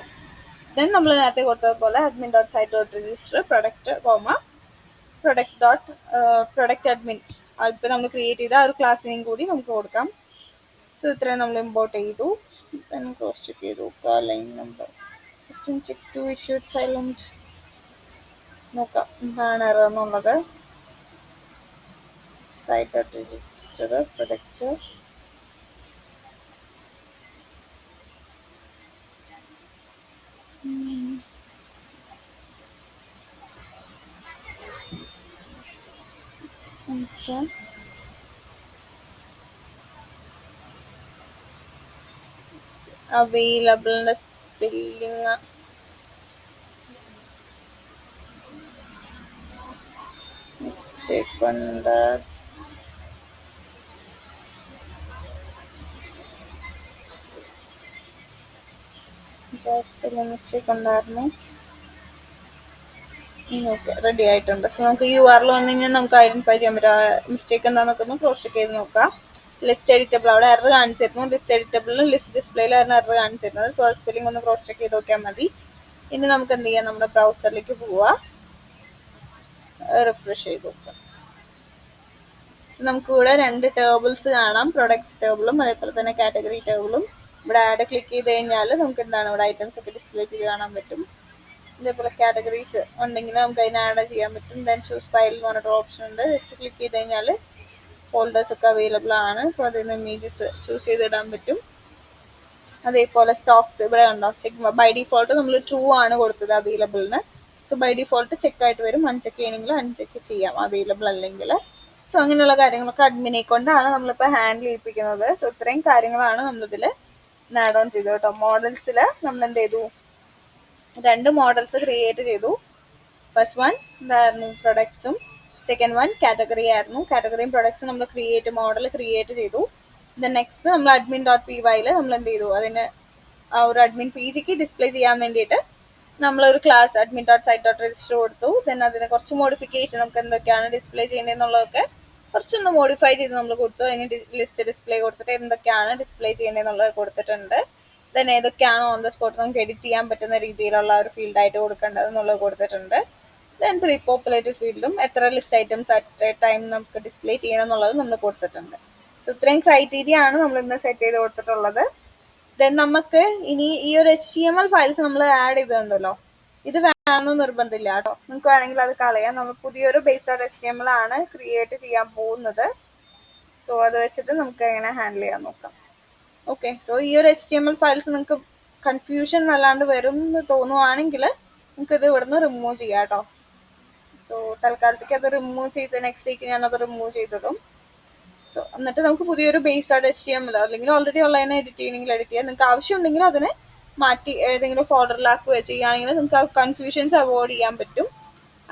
ദെൻ നമ്മൾ നേരത്തെ കൊടുത്തതുപോലെ admin dot site dot register product product admin ഇപ്പോൾ നമ്മൾ ക്രിയേറ്റ് ചെയ്ത ആ ഒരു ക്ലാസ്സിനെയും കൂടി നമുക്ക് കൊടുക്കാം. സോ ഇത്രയും നമ്മൾ ഇമ്പോർട്ട് ചെയ്തു. ദെൻ ക്രോസ് ചെക്ക് ചെയ്ത് നോക്കുക, line number check to issued silent നോക്കാം എന്താണ് എറർ എന്നുള്ളത്. സൈറ്റ് ഡോട്ട് രജിസ്റ്റർ പ്രൊഡക്റ്റ് അവൈലബിളിൻ്റെ സ്പെല്ലിങ് മിസ്റ്റേക്ക് ഉണ്ട്. സ്പെല്ലിങ് മിസ്റ്റേക്ക് ഉണ്ടായിരുന്നു. ഓക്കെ, റെഡി ആയിട്ടുണ്ട്. സോ നമുക്ക് URL വന്നു കഴിഞ്ഞാൽ നമുക്ക് ഐഡന്റിഫൈ ചെയ്യാൻ പറ്റും മിസ്റ്റേക്ക് എന്താണെന്നൊക്കെ ഒന്ന് ക്രോസ് ചെക്ക് ചെയ്ത് നോക്കാം. ലിസ്റ്റ് എഡിറ്റബിൾ അവിടെ എറർ കാണിച്ചിരുന്നു. ലിസ്റ്റ് എഡിറ്റബിളിലും ലിസ്റ്റ് ഡിസ്പ്ലേയിലായിരുന്നു എറർ കാണിച്ചിരുന്നത്. സോ അത് സ്പെല്ലിംഗ് ഒന്ന് ക്രോസ് ചെക്ക് ചെയ്ത് നോക്കിയാൽ മതി. ഇനി നമുക്ക് എന്ത് ചെയ്യാം, നമ്മുടെ ബ്രൗസറിലേക്ക് പോവുക, റിഫ്രഷ് ചെയ്ത് നോക്കാം. സോ നമുക്ക് ഇവിടെ 2 ടേബിൾസ് കാണാം, പ്രൊഡക്ട്സ് ടേബിളും അതേപോലെ തന്നെ കാറ്റഗറി ടേബിളും. ഇവിടെ ആഡ് ക്ലിക്ക് ചെയ്ത് കഴിഞ്ഞാൽ നമുക്ക് എന്താണ് ഇവിടെ ഐറ്റംസ് ഒക്കെ ഡിസ്പ്ലേ ചെയ്ത് കാണാൻ പറ്റും. ഇതേപോലെ കാറ്റഗറീസ് ഉണ്ടെങ്കിൽ നമുക്ക് അതിന് ആഡ് ചെയ്യാൻ പറ്റും. ദെൻ ചൂസ് ഫയൽ എന്ന് പറഞ്ഞിട്ട് ഓപ്ഷൻ ഉണ്ട്. ജസ്റ്റ് ക്ലിക്ക് ചെയ്ത് കഴിഞ്ഞാൽ ഫോൾഡേഴ്സ് ഒക്കെ അവൈലബിൾ ആണ്. സോ അതിൽ നിന്ന് ഇമേജസ് ചൂസ് ചെയ്തിടാൻ പറ്റും. അതേപോലെ സ്റ്റോക്സ് ഇവിടെ ഉണ്ടോ, ചെക്ക് ബൈ ഡിഫോൾട്ട് നമ്മൾ ട്രൂ ആണ് കൊടുത്തത് അവൈലബിളിന്. സോ ബൈ ഡിഫോൾട്ട് ചെക്ക് ആയിട്ട് വരും. അൺചെക്ക് ചെയ്യണമെങ്കിൽ അൺചെക്ക് ചെയ്യാം അവൈലബിൾ അല്ലെങ്കിൽ. സോ അങ്ങനെയുള്ള കാര്യങ്ങളൊക്കെ അഡ്മിനെ കൊണ്ടാണ് നമ്മളിപ്പോൾ ഹാൻഡിൽ ചെയ്യിപ്പിക്കുന്നത്. സോ ഇത്രയും കാര്യങ്ങളാണ് നമ്മളിതിൽ ആഡ് ഓൺ ചെയ്തത് കേട്ടോ. മോഡൽസിൽ നമ്മൾ എന്ത് ചെയ്തു, 2 മോഡൽസ് ക്രിയേറ്റ് ചെയ്തു. ഫസ്റ്റ് വൺ എന്തായിരുന്നു, പ്രൊഡക്ട്സും. സെക്കൻഡ് വൺ കാറ്റഗറി ആയിരുന്നു. കാറ്റഗറിയും പ്രൊഡക്ട്സും നമ്മൾ മോഡൽ ക്രിയേറ്റ് ചെയ്തു. ദെൻ നെക്സ്റ്റ് നമ്മൾ അഡ്മിൻ ഡോട്ട് py നമ്മൾ എന്ത് ചെയ്തു, അതിന് ആ ഒരു അഡ്മിൻ പേജിക്ക് ഡിസ്പ്ലേ ചെയ്യാൻ വേണ്ടിയിട്ട് നമ്മളൊരു class admin dot site dot register കൊടുത്തു. ദെൻ അതിന് കുറച്ച് മോഡിഫിക്കേഷൻ, നമുക്ക് എന്തൊക്കെയാണ് ഡിസ്പ്ലേ ചെയ്യേണ്ടതെന്നുള്ളതൊക്കെ കുറച്ചൊന്ന് മോഡിഫൈ ചെയ്ത് നമ്മൾ കൊടുത്തു. അതിന് ലിസ്റ്റ് ഡിസ്പ്ലേ കൊടുത്തിട്ട് എന്തൊക്കെയാണ് ഡിസ്പ്ലേ ചെയ്യേണ്ടതെന്നുള്ളത് കൊടുത്തിട്ടുണ്ട്. ദെൻ ഏതൊക്കെയാണ് ഓൺ ദ സ്പോട്ട് നമുക്ക് എഡിറ്റ് ചെയ്യാൻ പറ്റുന്ന രീതിയിലുള്ള ഒരു ഫീൽഡായിട്ട് കൊടുക്കേണ്ടത് എന്നുള്ളത് കൊടുത്തിട്ടുണ്ട്. ദെൻ പ്രീ പോപ്പുലേറ്റഡ് ഫീൽഡും എത്ര list items at A time നമുക്ക് ഡിസ്പ്ലേ ചെയ്യണം എന്നുള്ളത് നമ്മൾ കൊടുത്തിട്ടുണ്ട്. സോ ഇത്രയും ക്രൈറ്റീരിയ ആണ് നമ്മൾ ഇന്ന് സെറ്റ് ചെയ്ത് കൊടുത്തിട്ടുള്ളത്. ദെൻ നമുക്ക് ഇനി ഈ ഒരു HTML ഫയൽസ് നമ്മൾ ആഡ് ചെയ്തിട്ടുണ്ടല്ലോ, ഇത് വേണമെന്ന് നിർബന്ധമില്ല കേട്ടോ. നിങ്ങൾക്ക് വേണമെങ്കിൽ അത് കളയാം. നമ്മൾ പുതിയൊരു ബേസ്ഡ് HTML ആണ് ക്രിയേറ്റ് ചെയ്യാൻ പോകുന്നത്. സോ അത് വെച്ചിട്ട് നമുക്ക് എങ്ങനെ ഹാൻഡിൽ ചെയ്യാൻ നോക്കാം. ഓക്കെ, സോ ഈ ഒരു HTML ഫയൽസ് നിങ്ങൾക്ക് കൺഫ്യൂഷൻ വല്ലാണ്ട് വരും എന്ന് തോന്നുവാണെങ്കിൽ നമുക്കിത് ഇവിടുന്ന് റിമൂവ് ചെയ്യാം കേട്ടോ. സോ തൽക്കാലത്തേക്ക് അത് റിമൂവ് ചെയ്ത് നെക്സ്റ്റ് വീക്ക് ഞാനത് റിമൂവ് ചെയ്തിടും. സോ എന്നിട്ട് നമുക്ക് പുതിയൊരു ബേസ് ആയിട്ട് HTML അല്ലെങ്കിൽ ഓൾറെഡി ഉള്ളതിനെ എഡിറ്റ് ചെയ്യണമെങ്കിൽ എഡിറ്റ് ചെയ്യാം. നിങ്ങൾക്ക് ആവശ്യമുണ്ടെങ്കിൽ അതിനെ മാറ്റി ഏതെങ്കിലും ഫോൾഡറിലാക്കുകയോ ചെയ്യുകയാണെങ്കിൽ നിങ്ങൾക്ക് ആ കൺഫ്യൂഷൻസ് അവോയ്ഡ് ചെയ്യാൻ പറ്റും.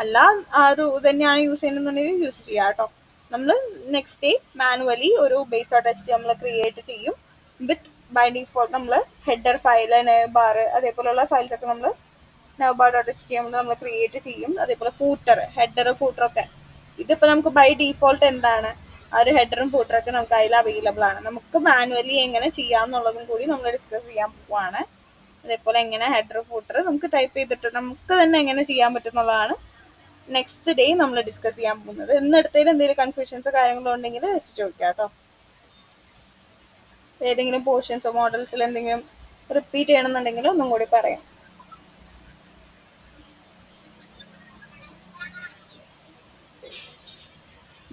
അല്ല ആ ഒരു തന്നെയാണ് യൂസ് ചെയ്യുന്നുണ്ടെങ്കിൽ യൂസ് ചെയ്യാം കേട്ടോ. നമ്മൾ നെക്സ്റ്റ് ഡേ മാനുവലി ഒരു ബേസ് ആയിട്ട് HTML ക്രിയേറ്റ് ചെയ്യും. വിത്ത് ബൈ ഡിഫോൾട്ട് നമ്മൾ ഹെഡർ ഫയൽ, നെബാർ അതേപോലെയുള്ള ഫയൽസൊക്കെ നമ്മൾ navbar.html നമ്മൾ ക്രിയേറ്റ് ചെയ്യും. അതേപോലെ ഫൂട്ടർ, ഹെഡർ, ഫൂട്ടറൊക്കെ ഇതിപ്പോൾ നമുക്ക് ബൈ ഡീഫോൾട്ട് എന്താണ് ആ ഒരു ഹെഡറും ഫൂട്ടറൊക്കെ നമുക്ക് അതിൽ അവൈലബിൾ ആണ്. നമുക്ക് മാനുവലി എങ്ങനെ ചെയ്യാമെന്നുള്ളതും കൂടി നമ്മൾ ഡിസ്കസ് ചെയ്യാൻ പോവാണ്. അതേപോലെ എങ്ങനെ ഹെഡർ ഫൂട്ടർ നമുക്ക് ടൈപ്പ് ചെയ്തിട്ട് നമുക്ക് തന്നെ എങ്ങനെ ചെയ്യാൻ പറ്റുന്നതാണ് നെക്സ്റ്റ് ഡേ നമ്മൾ ഡിസ്കസ് ചെയ്യാൻ പോകുന്നത്. ഇന്നെടുത്തതിൽ എന്തെങ്കിലും കൺഫ്യൂഷൻസോ കാര്യങ്ങളോ ഉണ്ടെങ്കിൽ ജസ്റ്റ് ചോദിക്കാം കേട്ടോ. ഏതെങ്കിലും പോർഷൻസോ മോഡൽസിൽ എന്തെങ്കിലും റിപ്പീറ്റ് ചെയ്യണമെന്നുണ്ടെങ്കിൽ ഒന്നും കൂടി പറയാം.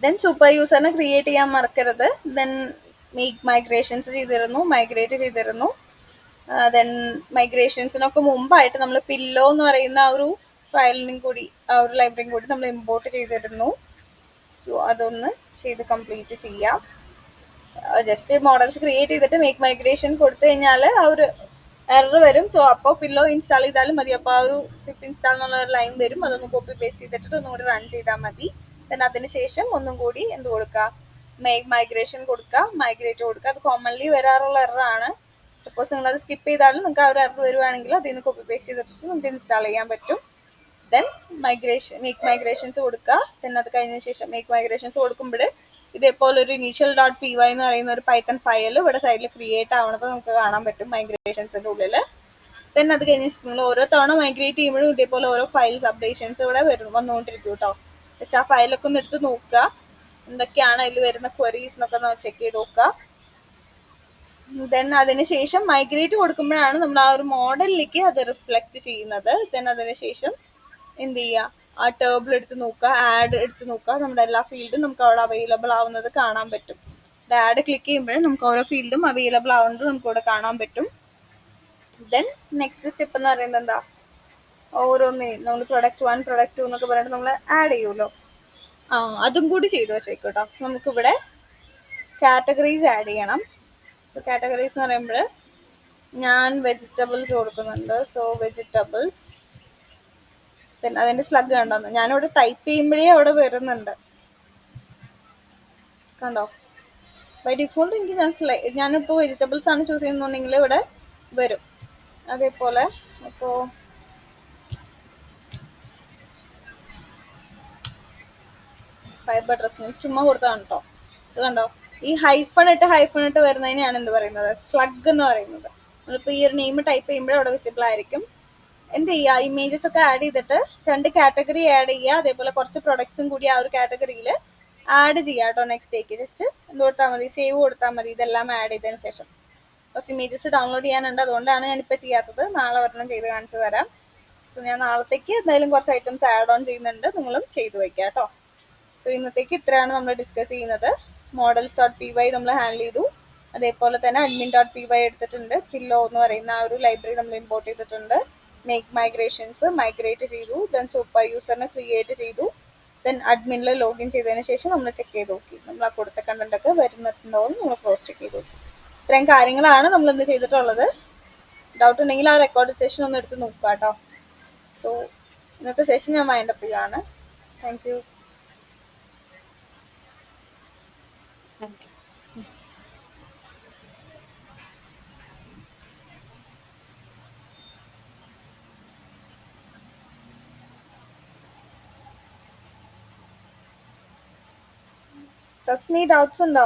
ദെൻ സൂപ്പർ യൂസറിനെ ക്രിയേറ്റ് ചെയ്യാൻ മറക്കരുത്. ദെൻ മൈഗ്രേഷൻസ് മൈഗ്രേറ്റ് ചെയ്തിരുന്നു. ദെൻ മൈഗ്രേഷൻസിനൊക്കെ മുമ്പായിട്ട് നമ്മൾ പില്ലോ എന്ന് പറയുന്ന ആ ഒരു ഫയലിനും കൂടി ആ ഒരു ലൈബ്രറിയും കൂടി നമ്മൾ ഇമ്പോർട്ട് ചെയ്തിരുന്നു. സോ അതൊന്ന് ചെയ്ത് കംപ്ലീറ്റ് ചെയ്യാം. ജസ്റ്റ് മോഡൽസ് ക്രിയേറ്റ് ചെയ്തിട്ട് മേക്ക് മൈഗ്രേഷൻ കൊടുത്തു കഴിഞ്ഞാൽ ആ ഒരു എറർ വരും. സോ അപ്പോൾ പില്ലോ ഇൻസ്റ്റാൾ ചെയ്താലും മതി. അപ്പോൾ ആ ഒരു പിപ്പ് ഇൻസ്റ്റാൾ എന്നുള്ള ഒരു ലൈൻ വരും. അതൊന്ന് കോപ്പി പേസ്റ്റ് ചെയ്തിട്ട് ഒന്നും കൂടി റൺ ചെയ്താൽ മതി. ദെൻ അതിന് ശേഷം ഒന്നും കൂടി എന്ത് കൊടുക്കുക, മേക്ക് മൈഗ്രേഷൻ കൊടുക്കുക, മൈഗ്രേറ്റ് കൊടുക്കുക. അത് കോമൺലി വരാറുള്ള എററാണ്. സപ്പോസ് നിങ്ങളത് സ്കിപ്പ് ചെയ്താലും നിങ്ങൾക്ക് ആ ഒരു എറർ വരുവാണെങ്കിൽ അതിൽ നിന്ന് കോപ്പി പേസ്റ്റ് ചെയ്തിട്ട് നമുക്ക് ഇൻസ്റ്റാൾ ചെയ്യാൻ പറ്റും. ദെൻ മേക്ക് മൈഗ്രേഷൻസ് കൊടുക്കുക. ദെൻ അത് കഴിഞ്ഞ ശേഷം മേക്ക് മൈഗ്രേഷൻസ് കൊടുക്കുമ്പോൾ ഇതേപോലെ ഒരു initial.py എന്ന് പറയുന്ന ഒരു പൈത്തൺ ഫയൽ ഇവിടെ സൈഡിൽ ക്രിയേറ്റ് ആവണത് നമുക്ക് കാണാൻ പറ്റും മൈഗ്രേഷൻസിൻ്റെ ഉള്ളിൽ. ദെൻ അത് കഴിഞ്ഞ് നിങ്ങൾ ഓരോ തവണ മൈഗ്രേറ്റ് ചെയ്യുമ്പോഴും ഇതേപോലെ ഓരോ ഫയൽസ് അപ്ഡേഷൻസ് ഇവിടെ വന്നുകൊണ്ടിരിക്കും കേട്ടോ. ജസ്റ്റ് ആ ഫയലൊക്കെ ഒന്ന് എടുത്ത് നോക്കുക, എന്തൊക്കെയാണ് അതിൽ വരുന്ന ക്വറീസ് എന്നൊക്കെ ഒന്ന് ചെക്ക് ചെയ്ത് നോക്കുക. ദെൻ അതിന് ശേഷം മൈഗ്രേറ്റ് കൊടുക്കുമ്പോഴാണ് നമ്മൾ ആ ഒരു മോഡലിലേക്ക് അത് റിഫ്ലക്റ്റ് ചെയ്യുന്നത്. ദെൻ അതിന് ശേഷം എന്ത് ചെയ്യുക, ആ ടേബിൾ എടുത്ത് നോക്കുക, ആഡ് എടുത്ത് നോക്കുക. നമ്മുടെ എല്ലാ ഫീൽഡും നമുക്ക് അവിടെ അവൈലബിൾ ആവുന്നത് കാണാൻ പറ്റും. ആഡ് ക്ലിക്ക് ചെയ്യുമ്പോഴേ നമുക്ക് ഓരോ ഫീൽഡും അവൈലബിൾ ആവുന്നത് നമുക്ക് ഇവിടെ കാണാൻ പറ്റും. ദെൻ നെക്സ്റ്റ് സ്റ്റെപ്പ് എന്ന് പറയുന്നത് എന്താ, ഓരോന്നിനും നമ്മൾ പ്രൊഡക്റ്റ് 1 പ്രൊഡക്റ്റ് 2 എന്നൊക്കെ പറഞ്ഞിട്ട് നമ്മൾ ആഡ് ചെയ്യുമല്ലോ, അതും കൂടി ചെയ്ത് വെച്ചേക്കും കേട്ടോ. നമുക്കിവിടെ കാറ്റഗറീസ് ആഡ് ചെയ്യണം. സോ കാറ്റഗറീസ് എന്ന് പറയുമ്പോൾ ഞാൻ വെജിറ്റബിൾസ് കൊടുക്കുന്നുണ്ട്. So vegetables. പിന്നെ അതിൻ്റെ സ്ലഗ് കണ്ടോ, ഞാനിവിടെ ടൈപ്പ് ചെയ്യുമ്പോഴേ അവിടെ വരുന്നുണ്ട് കണ്ടോ. ബൈ ഡിഫോൾട്ട് എനിക്ക് ഞാനിപ്പോൾ വെജിറ്റബിൾസ് ആണ് ചൂസ് ചെയ്യുന്നുണ്ടെങ്കിൽ ഇവിടെ വരും. അതേപോലെ ഇപ്പോൾ ഫൈബർ ഡ്രസ്സിന് ചുമ്മാ കൊടുത്തതാണ് കേട്ടോ. ഇത് കണ്ടോ, ഈ ഹൈഫൺ ഇട്ട് വരുന്നതിനെയാണ് എന്ത് പറയുന്നത്, സ്ലഗ് എന്ന് പറയുന്നത്. നമ്മളിപ്പോൾ ഈ ഒരു നെയിം ടൈപ്പ് ചെയ്യുമ്പോഴേ അവിടെ വിസിബിൾ ആയിരിക്കും. എന്ത് ചെയ്യുക, ഇമേജസ് ഒക്കെ ആഡ് ചെയ്തിട്ട് 2 കാറ്റഗറി ആഡ് ചെയ്യുക. അതേപോലെ കുറച്ച് പ്രൊഡക്ട്സും കൂടി ആ ഒരു കാറ്റഗറിയിൽ ആഡ് ചെയ്യുക കേട്ടോ. നെക്സ്റ്റ് ഡേക്ക് ജസ്റ്റ് എന്ത് കൊടുത്താൽ മതി, സേവ് കൊടുത്താൽ മതി. ഇതെല്ലാം ആഡ് ചെയ്തതിന് ശേഷം കുറച്ച് ഇമേജസ് ഡൗൺലോഡ് ചെയ്യാനുണ്ട്, അതുകൊണ്ടാണ് ഞാനിപ്പോൾ ചെയ്യാത്തത്. നാളെ ഒരെണ്ണം ചെയ്ത് കാണിച്ചു തരാം. സോ ഞാൻ നാളത്തേക്ക് എന്തായാലും കുറച്ച് ഐറ്റംസ് ആഡ് ഓൺ ചെയ്യുന്നുണ്ട്, നിങ്ങളും ചെയ്ത് വയ്ക്കുക കേട്ടോ. സോ ഇന്നത്തേക്ക് ഇത്രയാണ് നമ്മൾ ഡിസ്കസ് ചെയ്യുന്നത്. models.py നമ്മൾ ഹാൻഡിൽ ചെയ്തു. അതേപോലെ തന്നെ admin.py എടുത്തിട്ടുണ്ട്. പില്ലോ എന്ന് പറയുന്ന ആ ഒരു ലൈബ്രറി നമ്മൾ ഇമ്പോർട്ട് ചെയ്തിട്ടുണ്ട്. മേക്ക് മൈഗ്രേഷൻസ് മൈഗ്രേറ്റ് ചെയ്തു. ദെൻ സൂപ്പർ യൂസറിനെ ക്രിയേറ്റ് ചെയ്തു. ദെൻ അഡ്മിനിൽ ലോഗിൻ ചെയ്തതിന് ശേഷം നമ്മൾ ചെക്ക് ചെയ്ത് നോക്കി നമ്മൾ ആ കൊടുത്ത കണ്ടന്റ് ഒക്കെ വരുന്നുണ്ടോ എന്ന് നമ്മൾ ക്രോസ് ചെക്ക് ചെയ്ത് നോക്കി. ഇത്രയും കാര്യങ്ങളാണ് നമ്മൾ ഇന്ന് ചെയ്തിട്ടുള്ളത്. ഡൗട്ട് ഉണ്ടെങ്കിൽ ആ റെക്കോർഡ് സെഷൻ ഒന്ന് എടുത്ത് നോക്കുക കേട്ടോ. സോ ഇന്നത്തെ സെഷൻ ഞാൻ വൈൻഡപ്പ് ചെയ്യുകയാണ്. Thank you. തസ്മി ഡൗട്ട്സ് ഉണ്ടോ?